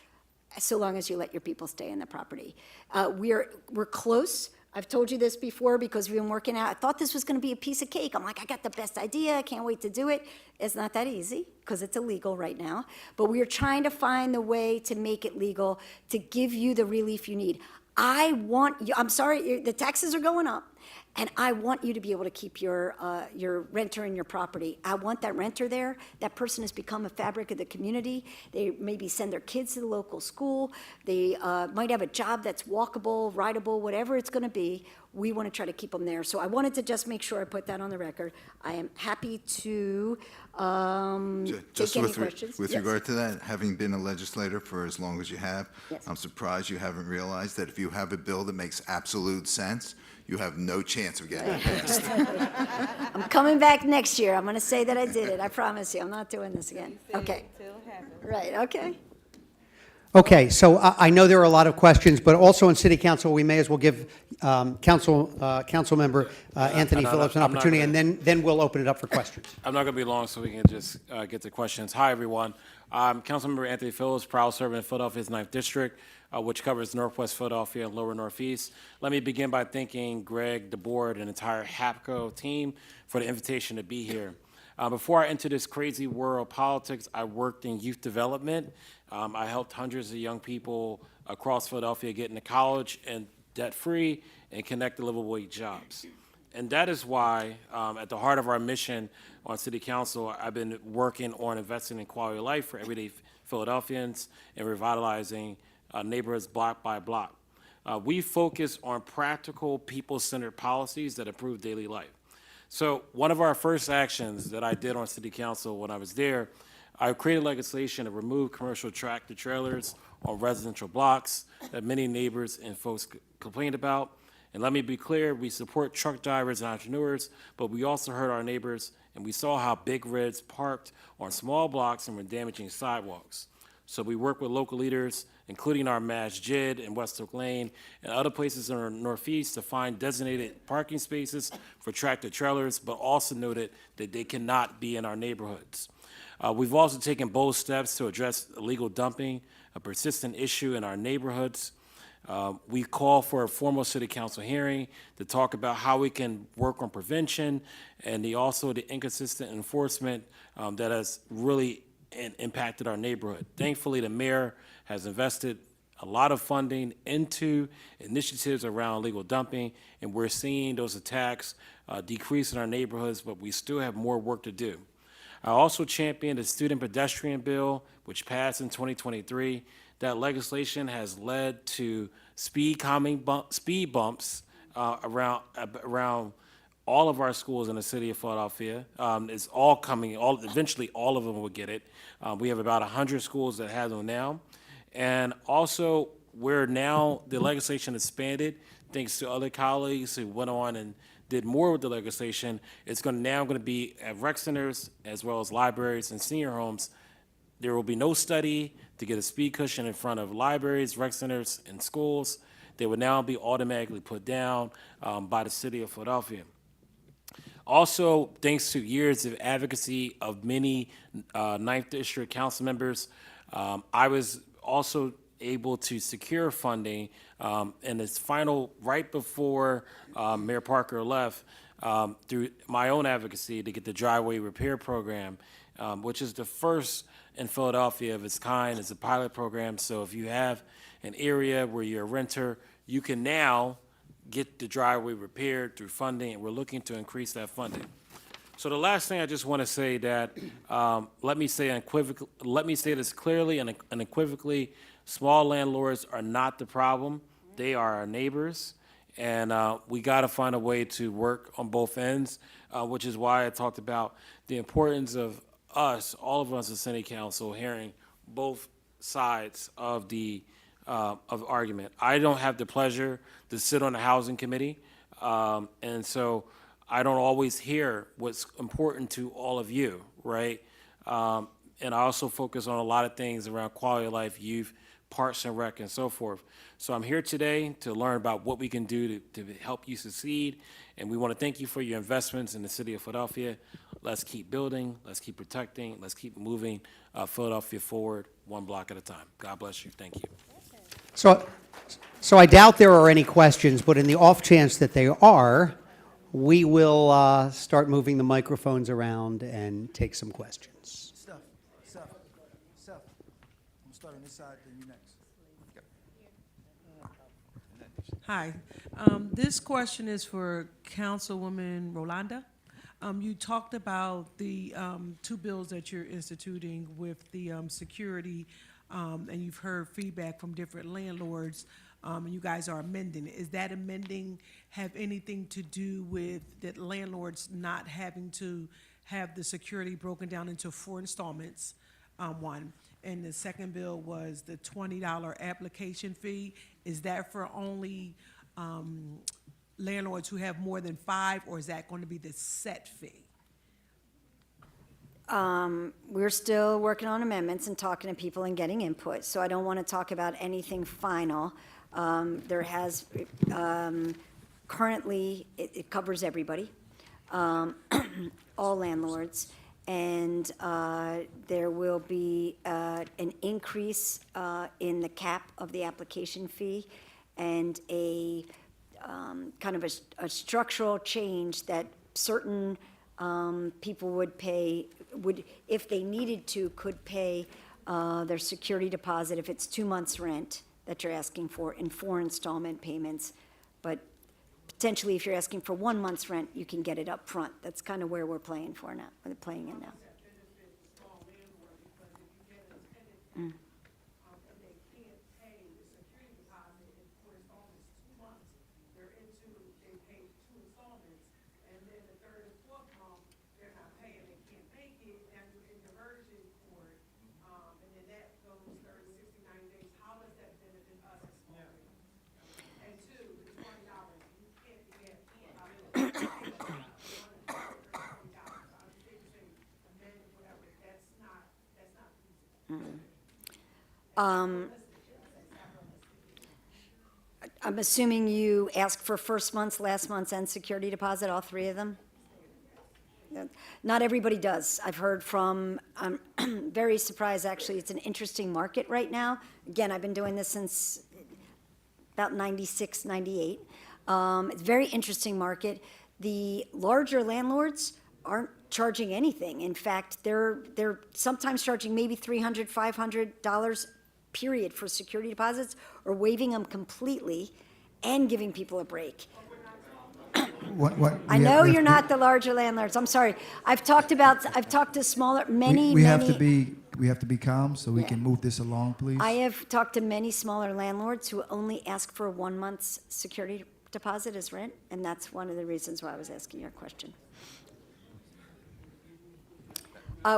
so long as you let your people stay in the property. We're close. I've told you this before because we've been working out. I thought this was going to be a piece of cake. I'm like, I got the best idea. I can't wait to do it. It's not that easy because it's illegal right now. But we are trying to find the way to make it legal to give you the relief you need. I'm sorry, the taxes are going up, and I want you to be able to keep your renter in your property. I want that renter there. That person has become a fabric of the community. They maybe send their kids to the local school. They might have a job that's walkable, rideable, whatever it's going to be. We want to try to keep them there. So I wanted to just make sure I put that on the record. I am happy to Just take any questions. with Yes. regard to that, having been a legislator for as long as you have, Yes. I'm surprised you haven't realized that if you have a bill that makes absolute sense, you have no chance chance of getting it passed. I'm coming back next year. I'm going to say that I did it. I promise you. I'm not doing this again. Okay. Right, okay. Okay, so I know there are a lot of questions, but also in City Council, we may as well give Council Member Anthony Phillips an I'm not opportunity, gonna- and then we'll open it up for questions. I'm not going to be long, so we can just get to questions. Hi, everyone. I'm Councilmember Anthony Phillips, proud servant in Philadelphia's 9th District, which covers Northwest Philadelphia and Lower Northeast. Let me begin by thanking Greg, the board, and entire Hapco team for the invitation to be here. Before I entered this crazy world of politics, I worked in youth development. I helped hundreds of young people across Philadelphia get into college and debt-free and connect to livable wage jobs. And that is why, at the heart of our mission on City Council, I've been working on investing in quality of life for everyday Philadelphians and revitalizing neighborhoods block by block. We focus on practical, people-centered policies that improve daily life. So one of our first actions that I did on City Council when I was there, I created legislation to remove commercial tractor trailers on residential blocks that many neighbors and folks complained about. And let me be clear, we support truck drivers and entrepreneurs, but we also heard our neighbors, and we saw how big rigs parked on small blocks and were damaging sidewalks. So we work with local leaders, including our Masjid in West Oak Lane and other places in the Northeast, to find designated parking spaces for tractor trailers, but also noted that they cannot be in our neighborhoods. We've also taken bold steps to address illegal dumping, a persistent issue in our neighborhoods. We call for a formal City Council hearing to talk about how we can work on prevention and also the inconsistent enforcement that has really impacted our neighborhood. Thankfully, the mayor has invested a lot of funding into initiatives around illegal dumping, and we're seeing those attacks decrease in our neighborhoods, but we still have more work to do. I also championed the student pedestrian bill, which passed in 2023. That legislation has led to speed bumps around all of our schools in the city of Philadelphia. It's all coming, eventually all of them will get it. We have about 100 schools that have them now. And also, the legislation expanded, thanks to other colleagues who went on and did more with the legislation. It's now going to be at rec centers as well as libraries and senior homes. There will be no study to get a speed cushion in front of libraries, rec centers, and schools. They will now be automatically put down by the city of Philadelphia. Also, thanks to years of advocacy of many 9th District council members, I was also able to secure funding in its final, right before Mayor Parker left, through my own advocacy to get the driveway repair program, which is the first in Philadelphia of its kind. It's a pilot program, so if you have an area where you're a renter, you can now get the driveway repaired through funding, and we're looking to increase that funding. So the last thing I just want to say that, let me say this clearly and unequivocally, small landlords are not the problem. They are our neighbors, and we got to find a way to work on both ends, which is why I talked about the importance of all of us as City Council, hearing both sides of the argument. I don't have the pleasure to sit on the Housing Committee, and so I don't always hear what's important to all of you, right? And I also focus on a lot of things around quality of life, youth, Parks and Rec, and so forth. So I'm here today to learn about what we can do to help you succeed, and we want to thank you for your investments in the city of Philadelphia. Let's keep building, let's keep protecting, let's keep moving Philadelphia forward, one block at a time. God bless you. Thank you. So I doubt there are any questions, but in the off chance that there are, we will start moving the microphones around and take some questions. Steph. I'm starting on this side, then you next. Hi. This question is for Councilwoman Rolanda. You talked about the two bills that you're instituting with the security, and you've heard feedback from different landlords, and you guys are amending it. Is that amending have anything to do with the landlords not having to have the security broken down into 4 installments, one? And the second bill was the $20 application fee. Is that for only landlords who have more than 5, or is that going to be the set fee? We're still working on amendments and talking to people and getting input, so I don't want to talk about anything final. There has, currently, it covers everybody, all landlords, and there will be an increase in the cap of the application fee and a kind of a structural change that certain people would pay, if they needed to, could pay their security deposit if it's 2 months' rent that you're asking for in 4 installment payments. But potentially, if you're asking for 1 month's rent, you can get it up front. That's kind of where we're playing for now, playing in now. Mm. I'm assuming you asked for first month's, last month's, and security deposit, all 3 of them? Not everybody does. I've heard from, I'm very surprised, actually. It's an interesting market right now. Again, I've been doing this since about 96, 98. It's a very interesting market. The larger landlords aren't charging anything. In fact, they're sometimes charging maybe $300, $500 period for security deposits, or waiving them completely and giving people a break. I know you're not the larger landlords. I'm sorry. I've talked to smaller, many. We have to be calm so we can move this along, please. I have talked to many smaller landlords who only ask for 1 month's security deposit as rent, and that's one of the reasons why I was asking your question.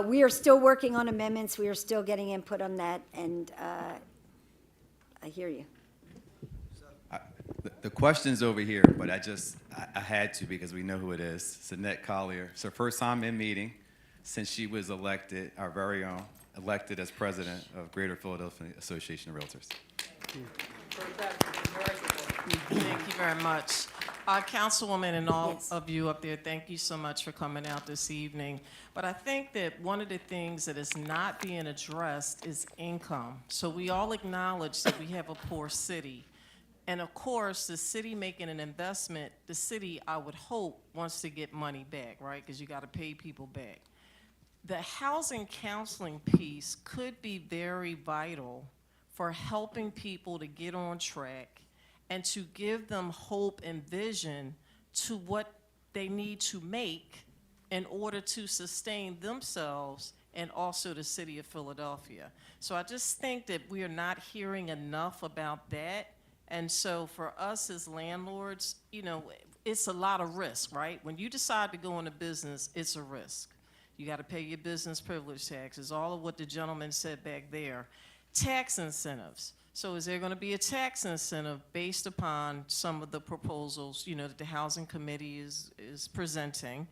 We are still working on amendments. We are still getting input on that, and I hear you. The question's over here, but I had to because we know who it is. Sinette Collier. It's her first time in meeting since she was elected, our very own, elected as president of Greater Philadelphia Association of Realtors. Thank you very much. Councilwoman and all of you up there, thank you so much for coming out this evening. But I think that one of the things that is not being addressed is income. So we all acknowledge that we have a poor city. And of course, the city making an investment, the city, I would hope, wants to get money back, right? Because you got to pay people back. The housing counseling piece could be very vital for helping people to get on track and to give them hope and vision to what they need to make in order to sustain themselves and also the city of Philadelphia. So I just think that we are not hearing enough about that. And so for us as landlords, you know, it's a lot of risk, right? When you decide to go into business, it's a risk. You got to pay your business privilege taxes, all of what the gentleman said back there. Tax incentives. So is there going to be a tax incentive based upon some of the proposals, you know, that the Housing Committee is presenting?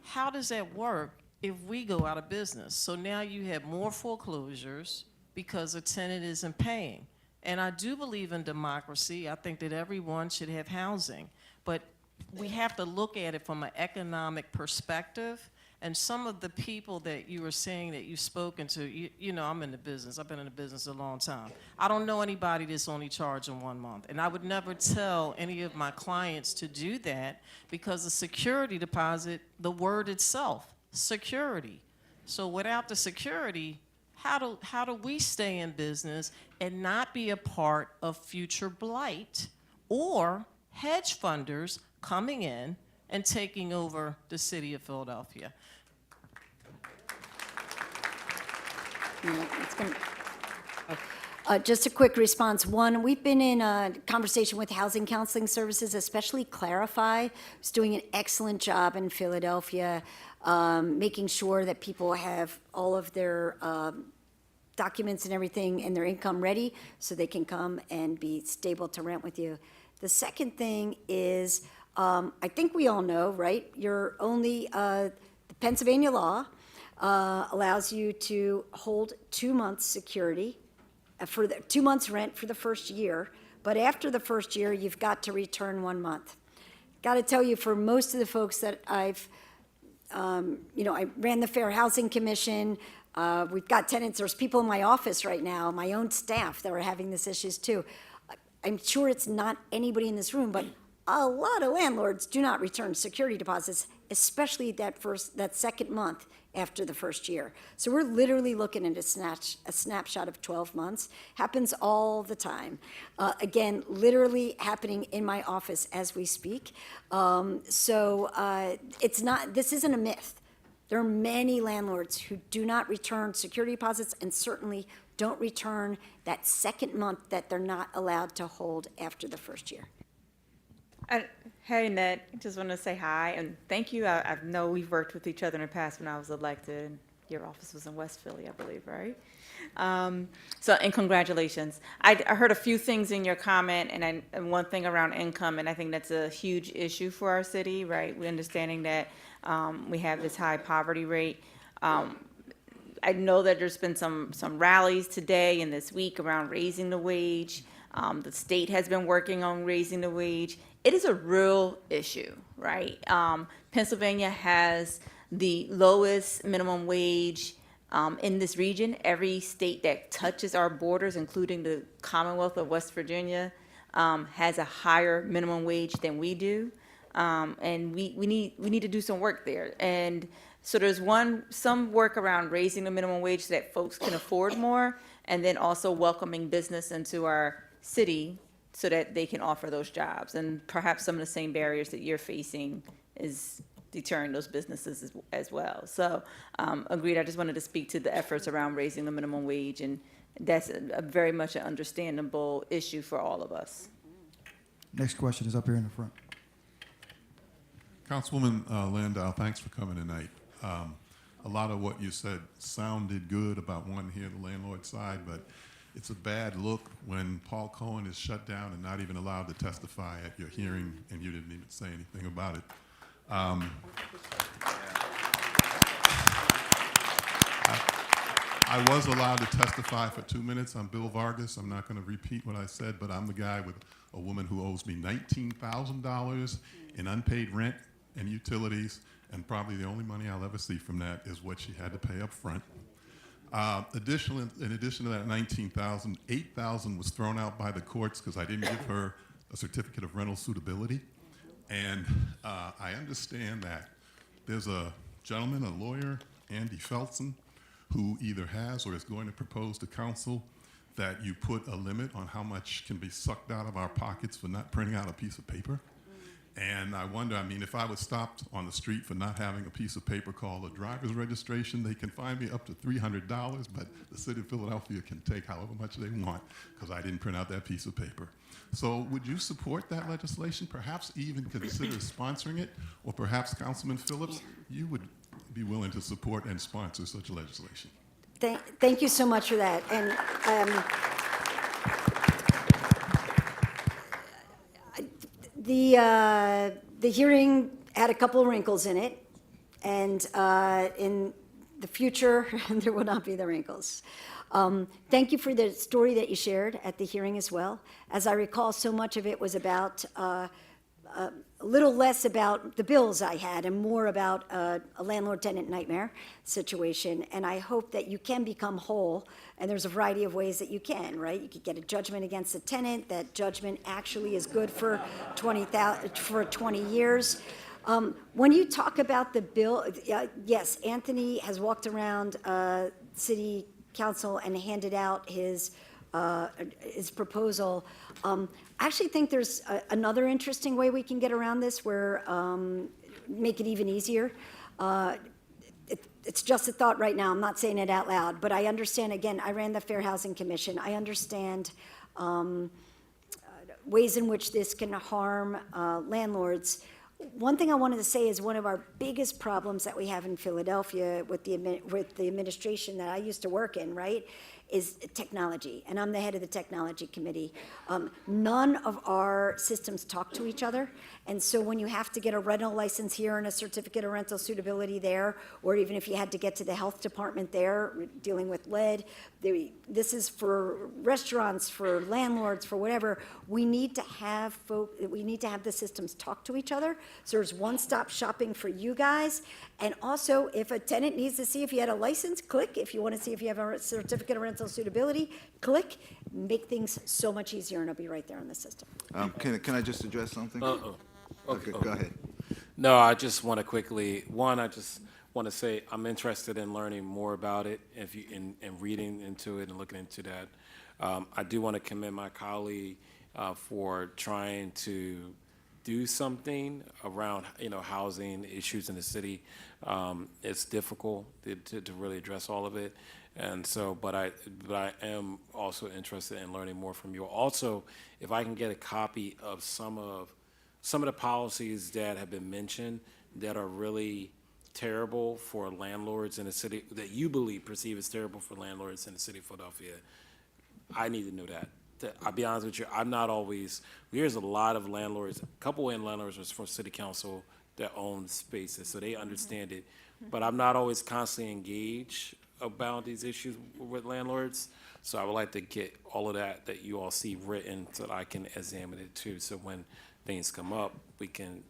How does that work if we go out of business? So now you have more foreclosures because a tenant isn't paying. And I do believe in democracy. I think that everyone should have housing. But we have to look at it from an economic perspective. And some of the people that you were saying that you've spoken to, you know, I'm in the business. I've been in the business a long time. I don't know anybody that's only charging 1 month. And I would never tell any of my clients to do that because the security deposit, the word itself, security. So without the security, how do we stay in business and not be a part of future blight or hedge funders coming in and taking over the city of Philadelphia? Just a quick response. One, we've been in a conversation with Housing Counseling Services, especially Clarify, who's doing an excellent job in Philadelphia, making sure that people have all of their documents and everything and their income ready so they can come and be stable to rent with you. The second thing is, I think we all know, right? You're only, the Pennsylvania law allows you to hold 2 months security for the 2 months rent for the first year, but after the first year, you've got to return 1 month. Got to tell you, for most of the folks that I've, I ran the Fair Housing Commission. We've got tenants. There's people in my office right now, my own staff, that are having these issues too. I'm sure it's not anybody in this room, but a lot of landlords do not return security deposits, especially that second month after the first year. So we're literally looking at a snapshot of 12 months. Happens all the time. Again, literally happening in my office as we speak. It's not, this isn't a myth. There are many landlords who do not return security deposits and certainly don't return that second month that they're not allowed to hold after the first year. Hey, Ned, just want to say hi and thank you. I know we've worked with each other in the past when I was elected. Your office was in West Philly, I believe, right? And congratulations. I heard a few things in your comment, and one thing around income, and I think that's a huge issue for our city, right? We're understanding that we have this high poverty rate. I know that there's been some rallies today and this week around raising the wage. The state has been working on raising the wage. It is a real issue, right? Pennsylvania has the lowest minimum wage in this region. Every state that touches our borders, including the Commonwealth of West Virginia, has a higher minimum wage than we do. And we need to do some work there. And so there's some work around raising the minimum wage so that folks can afford more, and then also welcoming business into our city so that they can offer those jobs. And perhaps some of the same barriers that you're facing is deterring those businesses as well. So agreed, I just wanted to speak to the efforts around raising the minimum wage, and that's a very much an understandable issue for all of us. Next question is up here in the front. Councilwoman Landau, thanks for coming tonight. A lot of what you said sounded good about wanting to hear the landlord side, but it's a bad look when Paul Cohen is shut down and not even allowed to testify at your hearing, and you didn't even say anything about it. I was allowed to testify for 2 minutes on Bill Vargas. I'm not going to repeat what I said, but I'm the guy with a woman who owes me $19,000 in unpaid rent and utilities, and probably the only money I'll ever see from that is what she had to pay up front. In addition to that $19,000, $8,000 was thrown out by the courts because I didn't give her a certificate of rental suitability. And I understand that there's a gentleman, a lawyer, Andy Felton, who either has or is going to propose to council that you put a limit on how much can be sucked out of our pockets for not printing out a piece of paper. And I wonder, I mean, if I was stopped on the street for not having a piece of paper called a driver's registration, they can fine me up to $300, but the city of Philadelphia can take however much they want because I didn't print out that piece of paper. So would you support that legislation, perhaps even consider sponsoring it, or perhaps Councilman Phillips, you would be willing to support and sponsor such a legislation? Thank you so much for that. And the hearing had a couple of wrinkles in it, and in the future, there will not be the wrinkles. Thank you for the story that you shared at the hearing as well. As I recall, so much of it was about a little less about the bills I had and more about a landlord-tenant nightmare situation. And I hope that you can become whole, and there's a variety of ways that you can, right? You could get a judgment against the tenant. That judgment actually is good for 20 years. When you talk about the bill, yes, Anthony has walked around city council and handed out his proposal. I actually think there's another interesting way we can get around this, where make it even easier. It's just a thought right now. I'm not saying it out loud, but I understand. Again, I ran the Fair Housing Commission. I understand ways in which this can harm landlords. One thing I wanted to say is one of our biggest problems that we have in Philadelphia with the administration that I used to work in, right, is technology, and I'm the head of the technology committee. None of our systems talk to each other, and so when you have to get a rental license here and a certificate of rental suitability there, or even if you had to get to the health department there, dealing with lead, this is for restaurants, for landlords, for whatever. We need to have the systems talk to each other, so there's one-stop shopping for you guys. And also, if a tenant needs to see if you had a license, click. If you want to see if you have a certificate of rental suitability, click. Make things so much easier, and it'll be right there in the system. Can I just address something? Okay, go ahead. No, I just want to quickly, I just want to say I'm interested in learning more about it and reading into it and looking into that. I do want to commend my colleague for trying to do something around, housing issues in the city. It's difficult to really address all of it. And so, but I am also interested in learning more from you. Also, if I can get a copy of some of the policies that have been mentioned that are really terrible for landlords in the city, that you perceive as terrible for landlords in the city of Philadelphia, I need to know that. I'll be honest with you, I'm not always, there's a lot of landlords, a couple of landlords are for city council that own spaces, so they understand it. But I'm not always constantly engaged about these issues with landlords. So I would like to get all of that you all see written so that I can examine it too. So when things come up, we can,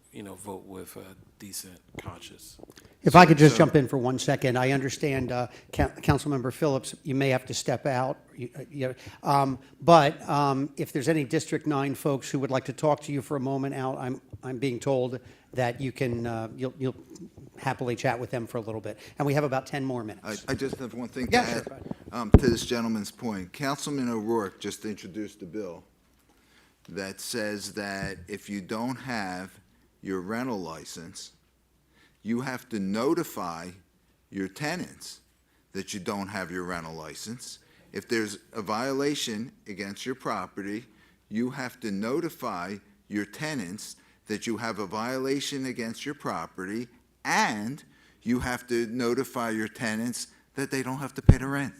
vote with a decent conscience. If I could just jump in for 1 second, I understand, Councilmember Phillips, you may have to step out. But if there's any District 9 folks who would like to talk to you for a moment out, I'm being told that you can, you'll happily chat with them for a little bit. And we have about 10 more minutes. I just have one thing to Yeah, add sure. to this gentleman's point. Councilman O'Rourke just introduced a bill that says that if you don't have your rental license, you have to notify your tenants that you don't have your rental license. If there's a violation against your property, you have to notify your tenants that you have a violation against your property, and you have to notify your tenants that they don't have to pay the rent.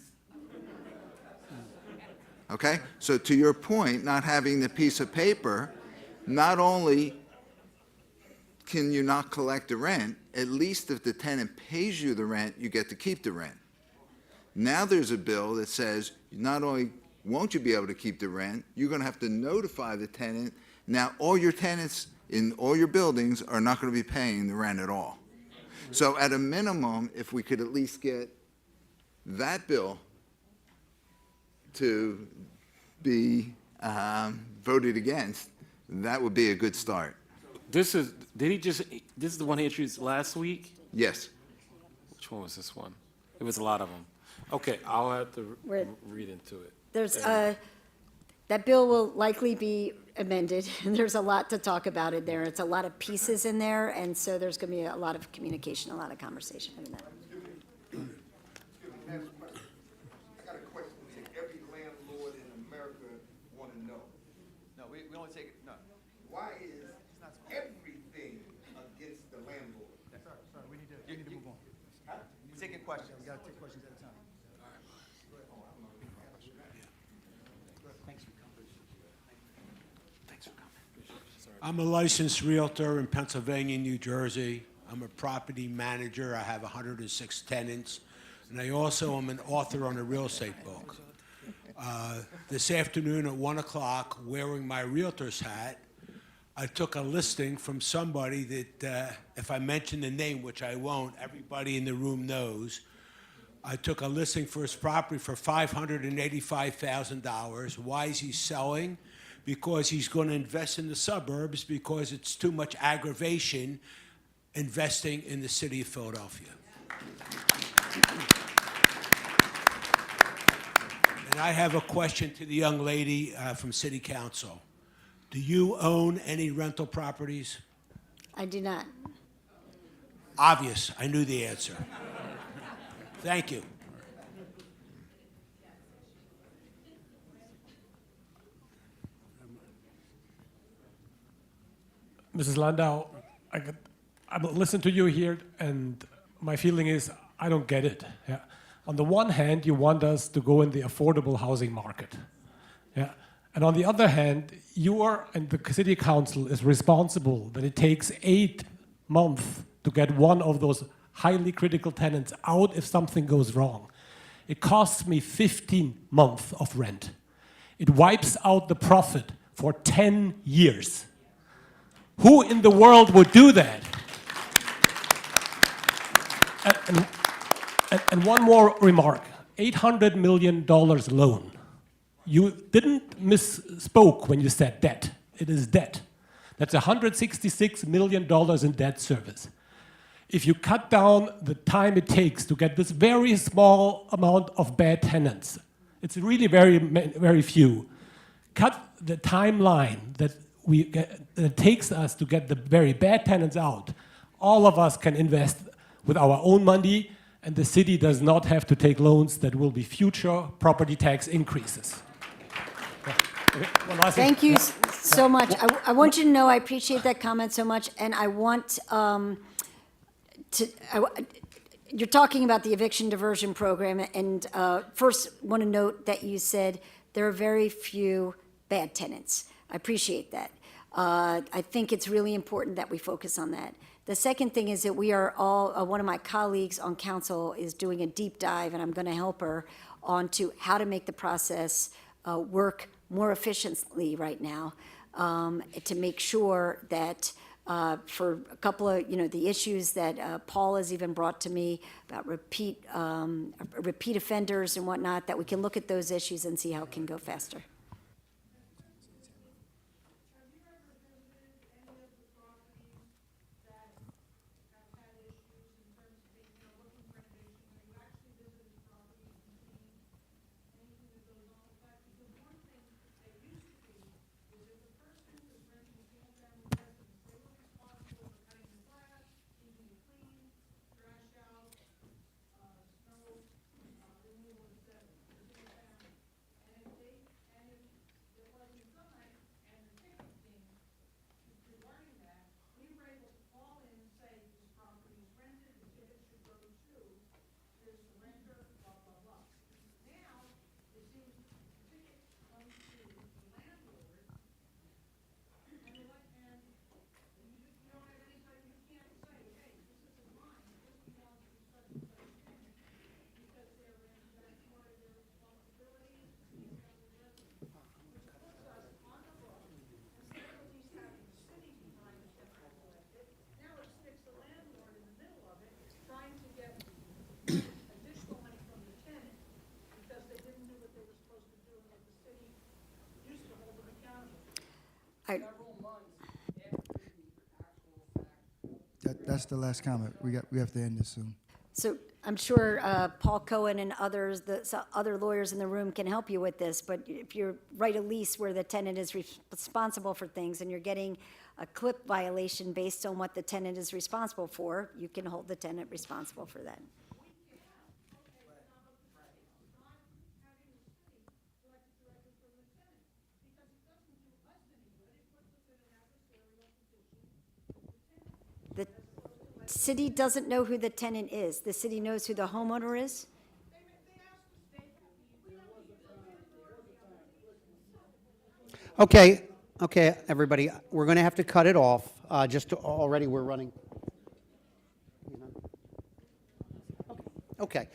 Okay? So to your point, not having the piece of paper, not only can you not collect the rent, at least if the tenant pays you the rent, you get to keep the rent. Now there's a bill that says not only won't you be able to keep the rent, you're going to have to notify the tenant. Now all your tenants in all your buildings are not going to be paying the rent at all. So at a minimum, if we could at least get that bill to be voted against, that would be a good start. This is the one he introduced last week? Yes. Which one was this one? It was a lot of them. Okay, I'll have to read into it. There's that bill will likely be amended, and there's a lot to talk about in there. It's a lot of pieces in there, and so there's going to be a lot of communication, a lot of conversation in that. I got a question that every landlord in America want to know. No, we only take it, no. Why is everything against the landlord? Sorry, we need to move on. Huh? Taking questions. We gotta take questions at a time. I'm a licensed realtor in Pennsylvania, New Jersey. I'm a property manager. I have 106 tenants. And I also am an author on a real estate book. This afternoon at 1 o'clock, wearing my realtor's hat, I took a listing from somebody that, if I mention the name, which I won't, everybody in the room knows. I took a listing for his property for $585,000. Why is he selling? Because he's going to invest in the suburbs because it's too much aggravation investing in the city of Philadelphia. And I have a question to the young lady from City Council. Do you own any rental properties? I do not. Obvious. I knew the answer. Thank you. Mrs. Landau, I listened to you here, and my feeling is I don't get it. Yeah. On the one hand, you want us to go in the affordable housing market. Yeah. And on the other hand, you are, and the city council is responsible that it takes 8 months to get one of those highly critical tenants out if something goes wrong. It costs me 15 months of rent. It wipes out the profit for 10 years. Who in the world would do that? And one more remark, $800 million loan. You didn't misspoke when you said debt. It is debt. That's $166 million in debt service. If you cut down the time it takes to get this very small amount of bad tenants, it's really very few. Cut the timeline that it takes us to get the very bad tenants out. All of us can invest with our own money, and the city does not have to take loans that will be future property tax increases. Thank you so much. I want you to know I appreciate that comment so much, and I want you're talking about the eviction diversion program, and first want to note that you said there are very few bad tenants. I appreciate that. I think it's really important that we focus on that. The second thing is that we are all, one of my colleagues on council is doing a deep dive, and I'm going to help her onto how to make the process work more efficiently right now, to make sure that for a couple of, the issues that Paul has even brought to me about repeat offenders and whatnot, that we can look at those issues and see how it can go faster. That's the last comment. We have to end this soon. So I'm sure Paul Cohen and others, other lawyers in the room can help you with this, but if you write a lease where the tenant is responsible for things and you're getting a CLIP violation based on what the tenant is responsible for, you can hold the tenant responsible for that. The city doesn't know who the tenant is. The city knows who the homeowner is. Okay, everybody, we're going to have to cut it off. Already we're running. Okay,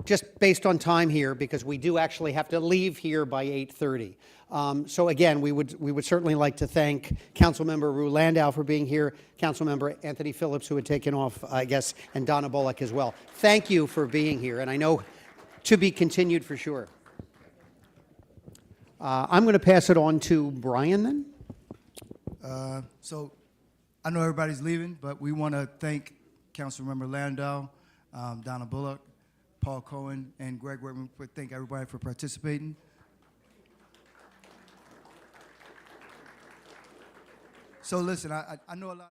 just based on time here, because we do actually have to leave here by 8:30. So again, we would certainly like to thank Councilmember Rue Landau for being here, Councilmember Anthony Phillips, who had taken off, I guess, and Donna Bullock as well. Thank you for being here, and I know to be continued for sure. I'm going to pass it on to Brian then. So I know everybody's leaving, but we want to thank Councilmember Landau, Donna Bullock, Paul Cohen, and Greg Workman. Thank everybody for participating. So listen, I know a lot.